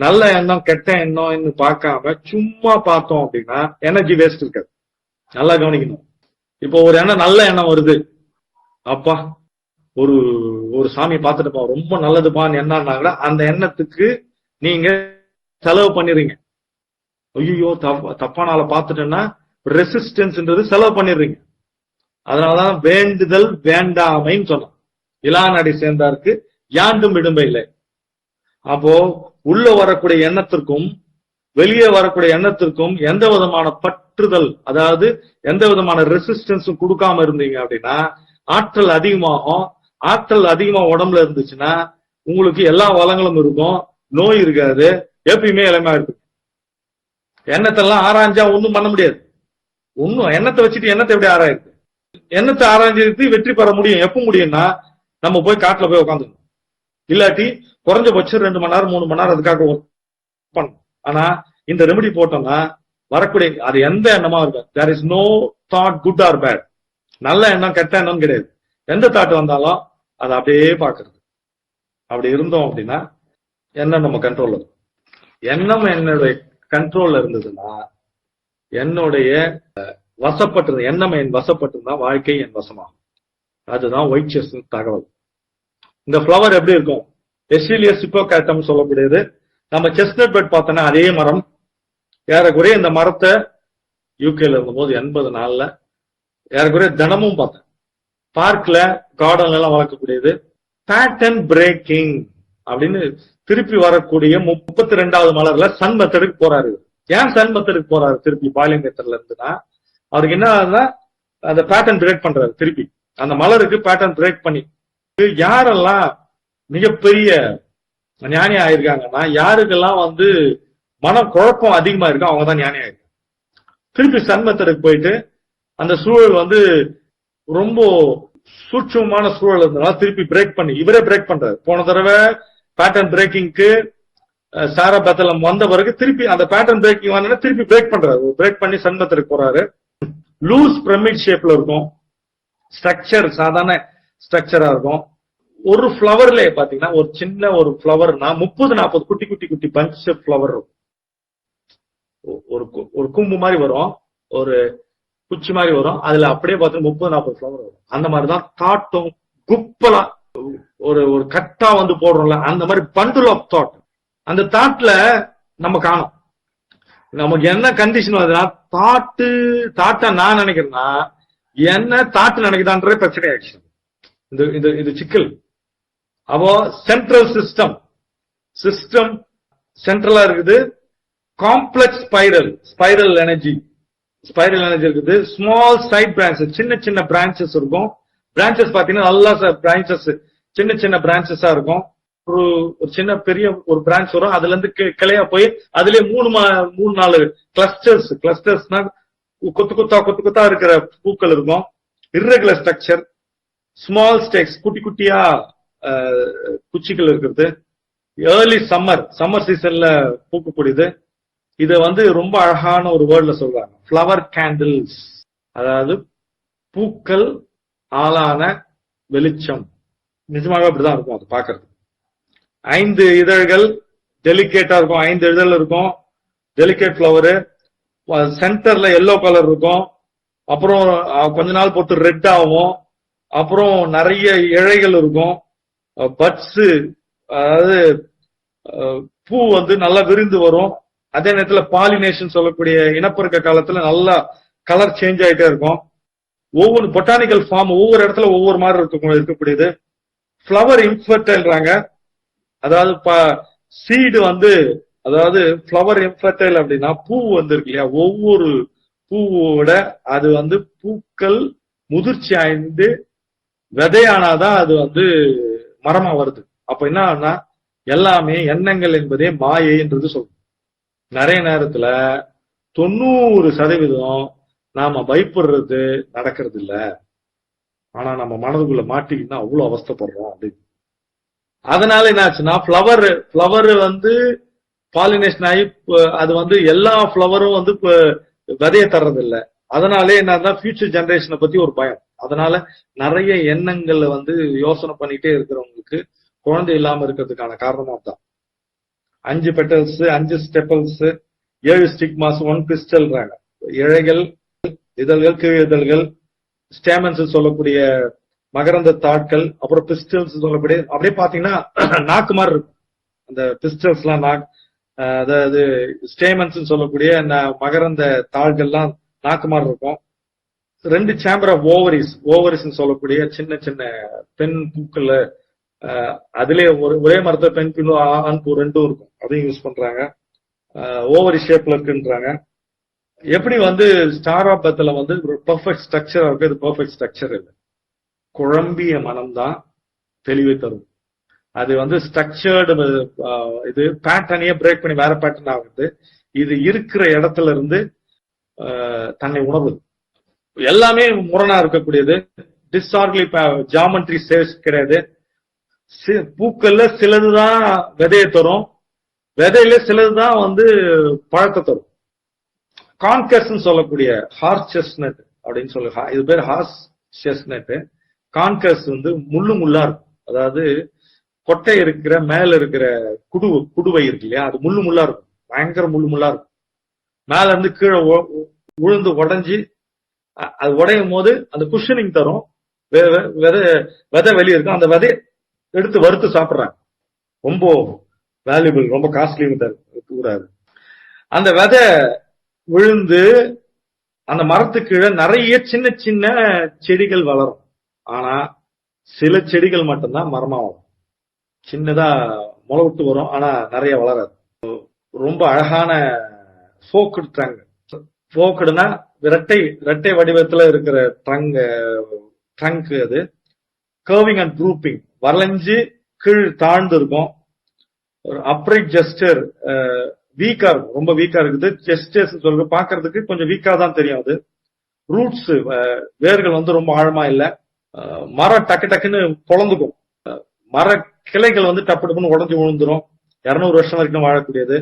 நல்ல எண்ணம் கெட்ட எண்ணம்னு பார்க்காம சும்மா பார்த்தோம் அப்படின்னா எனர்ஜி வேஸ்ட் இருக்காது. நல்லா கவனிக்கணும். இப்போ ஒரு எண்ணம் நல்ல எண்ணம் வருது, அப்பா ஒரு ஒரு சாமியை பார்த்துட்டுப்பா ரொம்ப நல்லதுப்பான்னு எண்ணம்னா அந்த எண்ணத்துக்கு நீங்க செலவு பண்ணிடுறீங்க. ஐயோ தப்பான ஆளை பார்த்துட்டேன்னா ரெசிஸ்டன்ஸ்ன்றது செலவு பண்ணிடுறீங்க. அதனாலதான் வேண்டுதல் வேண்டாமைன்னு சொன்னோம். இளாநடை சேர்ந்தாருக்கு யாண்டும் விடும்பை இல்லை. அப்போ உள்ள வரக்கூடிய எண்ணத்திற்கும் வெளியே வரக்கூடிய எண்ணத்திற்கும் எந்த விதமான பற்றுதல், அதாவது எந்த விதமான ரெசிஸ்டன்ஸும் கொடுக்காம இருந்தீங்க அப்படின்னா ஆற்றல் அதிகமாகும். ஆற்றல் அதிகமா உடம்புல இருந்துச்சுன்னா உங்களுக்கு எல்லா வளங்களும் இருக்கும், நோய் இருக்காது, எப்பயுமே இளமையா இருக்கும். எண்ணத்தெல்லாம் ஆராய்ஞ்சா ஒன்றும் பண்ண முடியாது. ஒன்னும் எண்ணத்தை வச்சுட்டு எண்ணத்தை எப்படி ஆராயிருக்கு? எண்ணத்தை ஆராய்ஞ்சு வெற்றி பெற முடியும். எப்ப முடியும்னா நம்ம போய் காட்டுல போய் உட்காந்துக்கணும். இல்லாட்டி குறைஞ்சபட்சம் 2 மணி நேரம் 3 மணி நேரம் அதுக்காக ஒர்க் பண்ணணும். ஆனா இந்த ரெமெடி போட்டோம்னா வரக்கூடிய அது எந்த எண்ணமா இருக்கும், there is no thought good or bad. நல்ல எண்ணம் கெட்ட எண்ணம் கிடையாது. எந்த தாட் வந்தாலும் அதை அப்படியே பாக்குறது. அப்படி இருந்தோம் அப்படின்னா எண்ணம் நம்ம கண்ட்ரோல்ல இருக்கும். எண்ணம் என்னுடைய கண்ட்ரோல்ல இருந்ததுன்னா, என்னுடைய வசப்பட்டிருந்த எண்ணம் என் வசப்பட்டிருந்தா வாழ்க்கை என் வசமாகும். அதுதான் ஒயிட் செஸ் தகவல். இந்த ஃபிளவர் எப்படி இருக்கும்? எஸ்டீலியஸ் ஹிப்போகாட்டம் சொல்லக்கூடியது. நம்ம செஸ்னட் பெட் பார்த்தோன்னா அதே மரம். ஏறக்குறைய இந்த மரத்தை யூகேல இருந்தபோது 80 நாள்ல ஏறக்குறைய தினமும் பார்த்தேன். பார்க்ல கார்டன்ல எல்லாம் வளர்க்கக்கூடியது. பேட்டர்ன் பிரேக்கிங் அப்படின்னு திருப்பி வரக்கூடிய 32வது மலர்ல சன் மெத்தடுக்கு போறாரு. ஏன் சன் மெத்தடுக்கு போறாரு திருப்பி பாலிங் மெத்தட்ல இருந்துன்னா, அவருக்கு என்ன அந்த பேட்டர்ன் பிரேக் பண்றாரு. திருப்பி அந்த மலருக்கு பேட்டர்ன் பிரேக் பண்ணி யாரெல்லாம் மிகப்பெரிய ஞானி ஆயிருக்காங்கன்னா, யாருக்கெல்லாம் மன குழப்பம் அதிகமா இருக்கு அவங்க தான் ஞானி ஆயிருக்காங்க. திருப்பி சன் மெத்தடுக்கு போயிட்டு அந்த சூழல் ரொம்ப சூட்சமான சூழல் இருந்தனால திருப்பி பிரேக் பண்ணி இவரே பிரேக் பண்றாரு. போன தடவை பேட்டர்ன் பிரேக்கிங்க்கு சாரா பெத்தலம் வந்த பிறகு திருப்பி அந்த பேட்டர்ன் பிரேக்கிங் வந்தா திருப்பி பிரேக் பண்றாரு. பிரேக் பண்ணி சன் மெத்தடுக்கு போறாரு. லூஸ் பிரமிட் ஷேப்ல இருக்கும் ஸ்ட்ரக்சர், சாதாரண ஸ்ட்ரக்சரா இருக்கும். ஒரு ஃபிளவர்ல பாத்தீங்கன்னா ஒரு சின்ன ஒரு ஃபிளவர்னா 30-40 குட்டி குட்டி குட்டி பஞ்ச் ஃபிளவர் இருக்கும். ஒரு கூம்பு மாதிரி வரும், ஒரு குச்சி மாதிரி வரும். அதுல அப்படியே பார்த்தா 30-40 ஃபிளவர் வரும். அந்த மாதிரிதான் தாட்டும் குப்பலா ஒரு கட்டா போடுறோம்ல, அந்த மாதிரி பண்டில் ஆஃப் தாட். அந்த தாட்ல நம்ம காணும். நமக்கு என்ன கண்டிஷன் வருதுன்னா, தாட்டை நான் நினைக்கிறேன்னா என்ன தாட்டு நினைக்குதான்ற பிரச்சனை ஆயிடுச்சு. இது சிக்கல். அப்போ சென்ட்ரல் சிஸ்டம் சென்ட்ரலா இருக்குது. காம்ப்ளெக்ஸ் ஸ்பைரல் எனர்ஜி இருக்குது. ஸ்மால் சைட் பிரான்சஸ், சின்ன சின்ன பிரான்சஸ் இருக்கும். பிரான்சஸ் பாத்தீங்கன்னா நல்லா பிரான்சஸ் சின்ன சின்ன பிரான்சஸா இருக்கும். ஒரு சின்ன பெரிய ஒரு பிரான்ச் வரும், அதுல இருந்து கிளையா போய் அதுலயே 3-4 கிளஸ்டர்ஸ்னா கொத்து கொத்தா இருக்கிற பூக்கள் இருக்கும். இர்ரெகுலர் ஸ்ட்ரக்சர், ஸ்மால் ஸ்டேக்ஸ், குட்டி குட்டியா குச்சிகள் இருக்கிறது. ஏர்லி சம்மர் சீசன்ல பூக்கக்கூடியது. இத ரொம்ப அழகான ஒரு வேர்ட்ல சொல்றாங்க, ஃபிளவர் கேண்டில்ஸ். அதாவது பூக்கள் ஆளான வெளிச்சம். நிஜமாவே அப்படிதான் இருக்கும் அது பாக்குறது. 5 இதழ்கள் டெலிகேட்டா இருக்கும். 5 இதழ் இருக்கும். Delicate flower. சென்டர்ல எல்லோ கலர் இருக்கும். அப்புறம் கொஞ்ச நாள் பொறுத்து ரெட் ஆகும். அப்புறம் நிறைய இழைகள் இருக்கும். பட்ஸ், அதாவது பூ நல்லா விரிந்து வரும். அதே நேரத்துல பாலினேஷன் சொல்லக்கூடிய இனப்பெருக்க காலத்துல நல்லா கலர் சேஞ்ச் ஆயிட்டே இருக்கும். ஒவ்வொரு பொட்டானிக்கல் ஃபார்ம் ஒவ்வொரு இடத்துல ஒவ்வொரு மாதிரி இருக்கக்கூடியது. ஃபிளவர் இன்ஃபர்டைல்றாங்க. அதாவது சீடு அதாவது ஃபிளவர் இன்ஃபர்டைல் அப்படின்னா பூ இருக்கு இல்லையா, ஒவ்வொரு பூவோட அது பூக்கள் முதிர்ச்சி ஆய்ந்து விதையானாதான் அது மரமா வருது. அப்ப என்ன எல்லாமே எண்ணங்கள் என்பதே மாயைன்றது சொல்றோம். நிறைய நேரத்துல 90% நாம பயப்படுறது நடக்கிறது இல்ல, ஆனா நம்ம மனதுக்குள்ள மாட்டிக்கிட்டா அவ்வளவு அவஸ்தைப்படுறோம் அப்படின்னு. அதனால என்ன ஆச்சுன்னா, ஃபிளவர் பாலினேஷன் ஆகி அது எல்லா ஃபிளவரும் விதைய தர்றது இல்ல. அதனாலே என்னன்னா ஃபியூச்சர் ஜெனரேஷனை பத்தி ஒரு பயம். அதனால நிறைய எண்ணங்கள்ல யோசனை பண்ணிட்டே இருக்கிறவங்களுக்கு குழந்தை இல்லாம இருக்கிறதுக்கான காரணமா தான். 5 பெட்டல்ஸ், 5 ஸ்டெப்பல்ஸ், 7 ஸ்டிக்மாஸ், 1 பிஸ்டல்றாங்க. இழைகள், இதழ்கள், கீழ் இதழ்கள், ஸ்டேமன்ஸ் சொல்லக்கூடிய மகரந்த தாட்கள், அப்புறம் பிஸ்டல்ஸ் சொல்லக்கூடிய அப்படியே பாத்தீங்கன்னா நாக்கு மாதிரி இருக்கும். அந்த பிஸ்டல்ஸ் எல்லாம் அதாவது ஸ்டேமன்ஸ் சொல்லக்கூடிய மகரந்த தாள்கள்லாம் நாக்கு மாதிரி இருக்கும். 2 சேம்பர் ஆஃப் ஓவரிஸ் சொல்லக்கூடிய சின்ன சின்ன பெண் பூக்கள்ல அதுலயே ஒரே மரத்துல பெண் பூ ஆண் பூ 2 இருக்கும். அதையும் யூஸ் பண்றாங்க. ஓவரி ஷேப்ல இருக்குன்றாங்க. எப்படி ஸ்டார் ஆஃப் பர்த்ல ஒரு பெர்ஃபெக்ட் ஸ்ட்ரக்சர் இருக்கு, இது பெர்ஃபெக்ட் ஸ்ட்ரக்சர் இல்லை. குழம்பிய மனம் தான் தெளிவை தரும். அது ஸ்ட்ரக்சர்டு இது பேட்டர்னையே பிரேக் பண்ணி வேற பேட்டர்ன் ஆகுது. இது இருக்கிற இடத்துல இருந்து தன்னை உணர்வு எல்லாமே முரணா இருக்கக்கூடியது. டிஸ்ஆர்கலி ஜாமெட்ரி சேவ்ஸ் கிடையாது. பூக்கள்ல சிலதுதான் விதையை தரும், விதையில சிலதுதான் பழத்தை தரும். கான்கர்ஸ் சொல்லக்கூடிய ஹார்ஸ் செஸ்னட் அப்படின்னு சொல்லு, இது பேர் ஹார்ஸ் செஸ்னட். கான்கர்ஸ் முள்ளு முள்ளா இருக்கும். அதாவது கொட்டை இருக்கிற மேல இருக்கிற குடுவை இருக்கு இல்லையா, அது முள்ளு முள்ளா இருக்கும், பயங்கர முள்ளு முள்ளா இருக்கும். மேல இருந்து கீழே உழுந்து உடஞ்சி அது உடையும் போது அந்த குஷனிங் தரும். விதை வெளியே இருக்கும், அந்த விதை எடுத்து வறுத்து சாப்பிடுறாங்க. ரொம்ப வேல்யூபிள், ரொம்ப காஸ்ட்லி கூடாது. அந்த விதை விழுந்து அந்த மரத்துக்கு கீழே நிறைய சின்ன சின்ன செடிகள் வளரும். ஆனா சில செடிகள் மட்டும்தான் மரமா வரும். சின்னதா முளை விட்டு வரும், ஆனா நிறைய வளராது. ரொம்ப அழகான ஃபோக்டு ட்ரங்க். ஃபோக்டுனா இரட்டை வடிவத்துல இருக்கிற ட்ரங்க். அது கர்விங் அண்ட் ட்ரூப்பிங், வளைஞ்சு கீழ் தாழ்ந்து இருக்கும். ஒரு அப்ரைட் ஜெஸ்டர், வீக்கா இருக்கும், ரொம்ப வீக்கா இருக்குது. ஜெஸ்டர்ஸ் சொல்ற பாக்குறதுக்கு கொஞ்சம் வீக்கா தான் தெரியும். அது ரூட்ஸ், வேர்கள் ரொம்ப ஆழமா இல்ல. மரம் டக்கு டக்குன்னு பொழந்துக்கும். மர கிளைகள் டப்பு டப்புன்னு உடஞ்சு விழுந்துரும். 200 வருஷம் வரைக்கும் வாழக்கூடியது.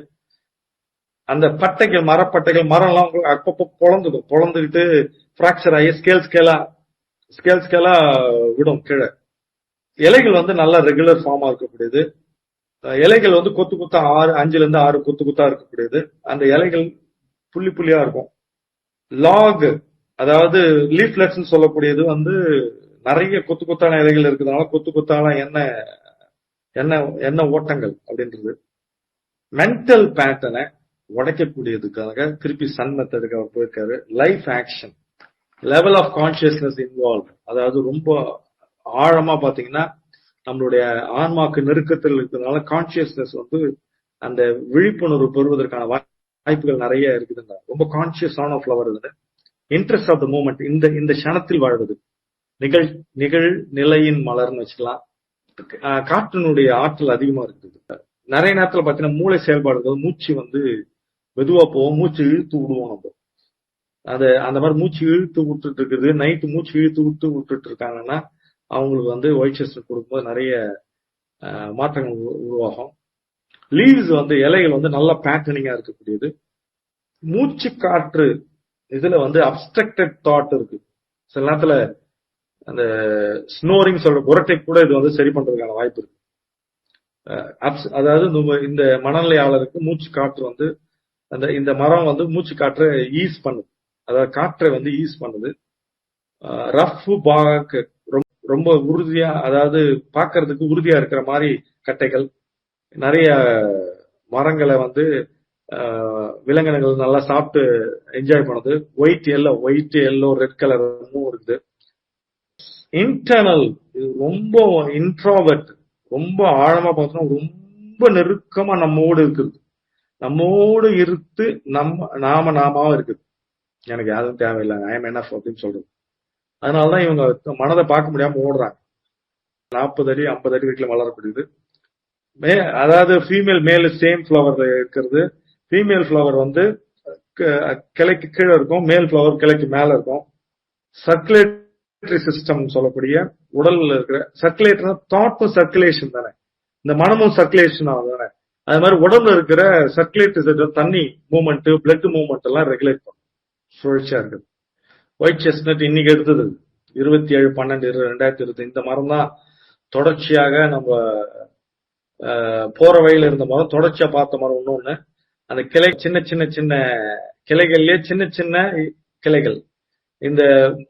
அந்த பட்டைகள், மரப்பட்டைகள், மரம் எல்லாம் அப்பப்போ பொழந்துக்கிட்டு பிராக்சர் ஆகி ஸ்கேல் ஸ்கேலா விடும் கீழே. இலைகள் நல்ல ரெகுலர் ஃபார்மா இருக்கக்கூடியது. இலைகள் கொத்து குத்தா 5 to 6 கொத்து குத்தா இருக்கக்கூடியது. அந்த இலைகள் புள்ளி புள்ளியா இருக்கும். லாக், அதாவது லீஃப்லெட்ஸ் சொல்லக்கூடியது நிறைய கொத்து கொத்தான இலைகள் இருக்கிறதுனால கொத்து கொத்தான என்ன ஓட்டங்கள் அப்படின்றது. மென்டல் பேட்டர்னை உடைக்கக்கூடியதுக்காக திருப்பி சன் மெத்தடுக்கு அவர் போயிருக்காரு. Life action, level of consciousness involve, அதாவது ரொம்ப ஆழமா பாத்தீங்கன்னா நம்மளுடைய ஆன்மாக்கு நெருக்கத்தில் இருக்கிறதுனால கான்சியஸ்னஸ் அந்த விழிப்புணர்வு பெறுவதற்கான வாய்ப்புகள் நிறைய இருக்குதுங்க. ரொம்ப conscious on of lover. Interest of the moment, இந்த க்ஷணத்தில் வாழ்வது, நிகழ் நிலையின் மலர்னு வச்சுக்கலாம். காற்றினுடைய ஆற்றல் அதிகமா இருக்குது. நிறைய நேரத்துல பாத்தீங்கன்னா மூளை செயல்பாடுகள், மூச்சு மெதுவா போவோம், மூச்சு இழுத்து விடுவோம். நம்ம அந்த மாதிரி மூச்சு இழுத்து விட்டுட்டு இருக்குது. நைட்டு மூச்சு இழுத்து விட்டுட்டு இருக்காங்கன்னா அவங்களுக்கு ஒயிட் செஸ்ட் கொடுக்கும்போது நிறைய மாற்றங்கள் உருவாகும். லீவ்ஸ் இலைகள் நல்ல பேட்டர்னிங்கா இருக்கக்கூடியது. மூச்சு காற்று இதுல அப்ஸ்ட்ரக்டட் தாட் இருக்கு. சில நேரத்துல அந்த ஸ்னோரிங் சொல்ற புரட்டை கூட இது சரி பண்றதுக்கான வாய்ப்பு இருக்கு. அதாவது இந்த மனநிலையாளருக்கு மூச்சு காற்று இந்த மரம் மூச்சு காற்றை ஈஸ் பண்ணுது, அதாவது காற்றை ஈஸ் பண்ணுது. ரஃப் பாக்கு, ரொம்ப உறுதியா, அதாவது பாக்குறதுக்கு உறுதியா இருக்கிற மாதிரி கட்டைகள். நிறைய மரங்களை விலங்கினங்கள் நல்லா சாப்பிட்டு என்ஜாய் பண்ணுது. ஒயிட் எல்லோ ரெட் கலரும் இருக்குது. இன்டர்னல், இது ரொம்ப இன்ட்ரோவர்ட், ரொம்ப ஆழமா பார்த்தோம்னா ரொம்ப நெருக்கமா நம்மோடு இருக்குது. நம்மோடு இருத்து நாமாவும் இருக்குது. எனக்கு யாரும் தேவையில்லை, ஐ எம் எனஃப் அப்படின்னு சொல்றது. அதனாலதான் இவங்க மனதை பார்க்க முடியாம ஓடுறாங்க. 40 அடி 50 அடி வீட்டுல வளரக்கூடியது. அதாவது ஃபீமேல் மேல் சேம் ஃபிளவர் இருக்கிறது. ஃபீமேல் ஃபிளவர் கிளைக்கு கீழே இருக்கும், மேல் ஃபிளவர் கிளைக்கு மேல இருக்கும். சர்க்குலேட்டரி சிஸ்டம் சொல்லக்கூடிய உடல்ல இருக்கிற சர்க்குலேட்டர், தாட்டும் சர்க்குலேஷன் தானே, இந்த மனமும் சர்க்குலேஷன் ஆகும் தானே. அது மாதிரி உடம்புல இருக்கிற சர்க்குலேட்டரி சிஸ்டம், தண்ணி மூவ்மெண்ட், பிளட் மூவ்மெண்ட் எல்லாம் ரெகுலேட் பண்ணும். சுழற்சியா இருக்குது. ஒயிட் செஸ்னட் இன்னைக்கு எடுத்தது 27/12/2020. இந்த மரம் தான் தொடர்ச்சியாக நம்ம போற வழியில இருந்த மரம், தொடர்ச்சியா பார்த்த மரம் இன்னொன்னு. அந்த கிளை சின்ன சின்ன சின்ன கிளைகள்லயே சின்ன சின்ன கிளைகள். இந்த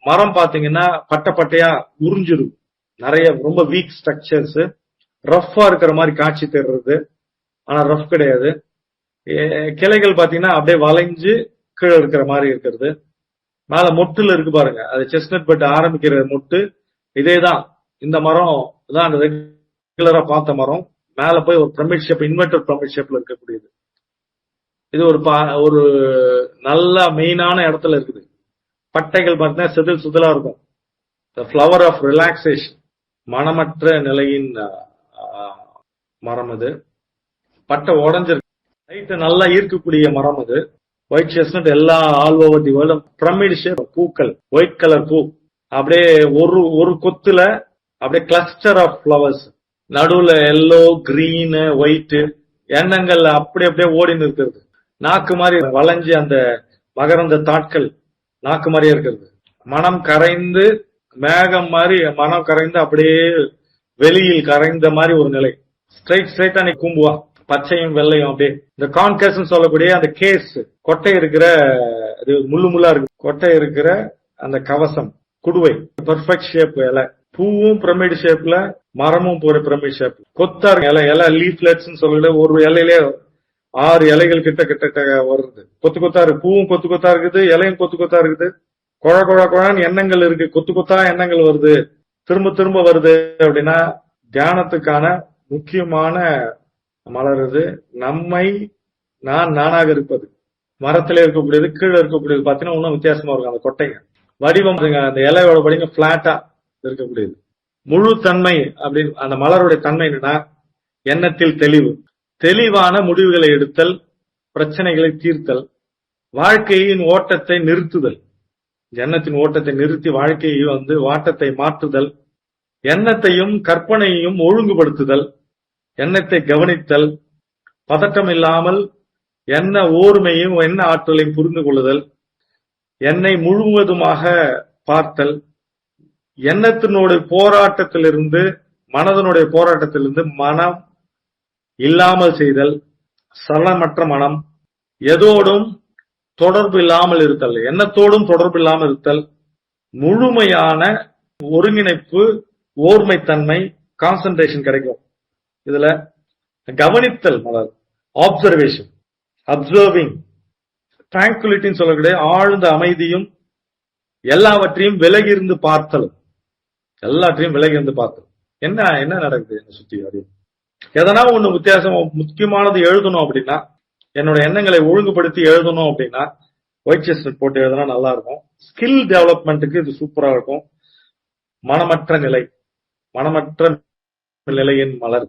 மரம் பாத்தீங்கன்னா பட்டை பட்டையா உறிஞ்சிரும். நிறைய ரொம்ப வீக் ஸ்ட்ரக்சர்ஸ், ரஃப்பா இருக்கிற மாதிரி காட்சி தருறது. ஆனா ரஃப் கிடையாது. கிளைகள் பாத்தீங்கன்னா அப்படியே வளைஞ்சு கீழே இருக்கிற மாதிரி இருக்கிறது. மேல மொட்டுல இருக்கு பாருங்க, அது செஸ்னட் பட் ஆரம்பிக்கிற மொட்டு. இதேதான் இந்த மரம் தான் ரெகுலரா பார்த்த மரம். மேல போய் ஒரு பிரமிட் ஷேப், இன்வெர்டர் பிரமிட் ஷேப்ல இருக்கக்கூடியது. இது ஒரு நல்ல மெயினான இடத்துல இருக்குது. பட்டைகள் பார்த்தீங்கன்னா செதில் சுதலா இருக்கும். ஃபிளவர் ஆஃப் ரிலாக்ஸேஷன், மனமற்ற நிலையின் மரம் இது. பட்டை உடஞ்சிருக்கு. லைட் நல்லா ஈர்க்கக்கூடிய மரம் இது. ஒயிட் செஸ்னட் எல்லா all over the world. Pyramid shape பூக்கள், ஒயிட் கலர் பூ. அப்படியே ஒரு கொத்துல அப்படியே கிளஸ்டர் ஆஃப் ஃபிளவர்ஸ். நடுவுல எல்லோ, கிரீன், ஒயிட் எண்ணங்கள் அப்படியே ஓடி நிற்கிறது. நாக்கு மாதிரி வளைஞ்சு அந்த மகரந்த தாட்கள் நாக்கு மாதிரியே இருக்கிறது. மனம் கரைந்து மேகம் மாதிரி மனம் கரைந்து அப்படியே வெளியில் கரைந்த மாதிரி ஒரு நிலை. ஸ்ட்ரைட்டா நீ கூம்புவா, பச்சையும் வெள்ளையும் அப்படியே. இந்த கான்கேஸ் சொல்லக்கூடிய அந்த கேஸ், கொட்டை இருக்கிற, அது முள்ளு முள்ளா இருக்கு, கொட்டை இருக்கிற அந்த கவசம், குடுவை, பெர்ஃபெக்ட் ஷேப் இலை. பூவும் பிரமிட் ஷேப்ல, மரமும் போற பிரமிட் ஷேப். கொத்தா இலை, இலை லீஃப்லெட்ஸ் சொல்லல. ஒரு இலையிலே 6 இலைகள் கிட்ட வருது. கொத்து கொத்தா இருக்கு. பூவும் கொத்து கொத்தா இருக்குது, இலையும் கொத்து கொத்தா இருக்குது. குழான்னு எண்ணங்கள் இருக்கு. கொத்து கொத்தா எண்ணங்கள் வருது, திரும்ப திரும்ப வருது. அப்படின்னா தியானத்துக்கான முக்கியமான மலர் இது. நம்மை நானாக இருப்பது. மரத்திலே இருக்கக்கூடியது, கீழே இருக்கக்கூடியது பாத்தீங்கன்னா இன்னும் வித்தியாசமா இருக்கும். அந்த கொட்டைங்க வடிவம், அந்த இலையோட வடிவம் பிளாட்டா இருக்கக்கூடியது. முழு தன்மை அப்படின்னு அந்த மலருடைய தன்மை என்னன்னா, எண்ணத்தில் தெளிவு, தெளிவான முடிவுகளை எடுத்தல், பிரச்சனைகளை தீர்த்தல், வாழ்க்கையின் ஓட்டத்தை நிறுத்துதல். எண்ணத்தின் ஓட்டத்தை நிறுத்தி வாழ்க்கையை வாட்டத்தை மாற்றுதல், எண்ணத்தையும் கற்பனையையும் ஒழுங்குபடுத்துதல், எண்ணத்தை கவனித்தல், பதட்டம் இல்லாமல் என்ன ஓர்மையும் என்ன ஆற்றலையும் புரிந்து கொள்ளுதல், என்னை முழுவதுமாக பார்த்தல், எண்ணத்தினுடைய போராட்டத்திலிருந்து, மனதனுடைய போராட்டத்திலிருந்து மனம் இல்லாமல் செய்தல், சலனமற்ற மனம், எதோடும் தொடர்பு இல்லாமல் இருத்தல், எண்ணத்தோடும் தொடர்பு இல்லாமல் இருத்தல், முழுமையான ஒருங்கிணைப்பு, ஓர்மைத்தன்மை, கான்சன்ட்ரேஷன் கிடைக்கும். இதுல கவனித்தல் மலர், ஆப்சர்வேஷன், அப்சர்விங், டிராங்குலிட்டின்னு சொல்லக்கூடிய ஆழ்ந்த அமைதியும், எல்லாவற்றையும் விலகிருந்து பார்த்தலும், எல்லாற்றையும் விலகிருந்து பார்த்தல். என்ன நடக்குது என்ன சுத்தி? அது எதனா ஒண்ணு வித்தியாசம் முக்கியமானது எழுதணும் அப்படின்னா, என்னோட எண்ணங்களை ஒழுங்குபடுத்தி எழுதணும் அப்படின்னா ஒயிட் செஸ்னட் போட்டு எழுதுனா நல்லா இருக்கும். ஸ்கில் டெவலப்மெண்ட்டுக்கு இது சூப்பரா இருக்கும். மனமற்ற நிலை, மனமற்ற நிலையின் மலர்.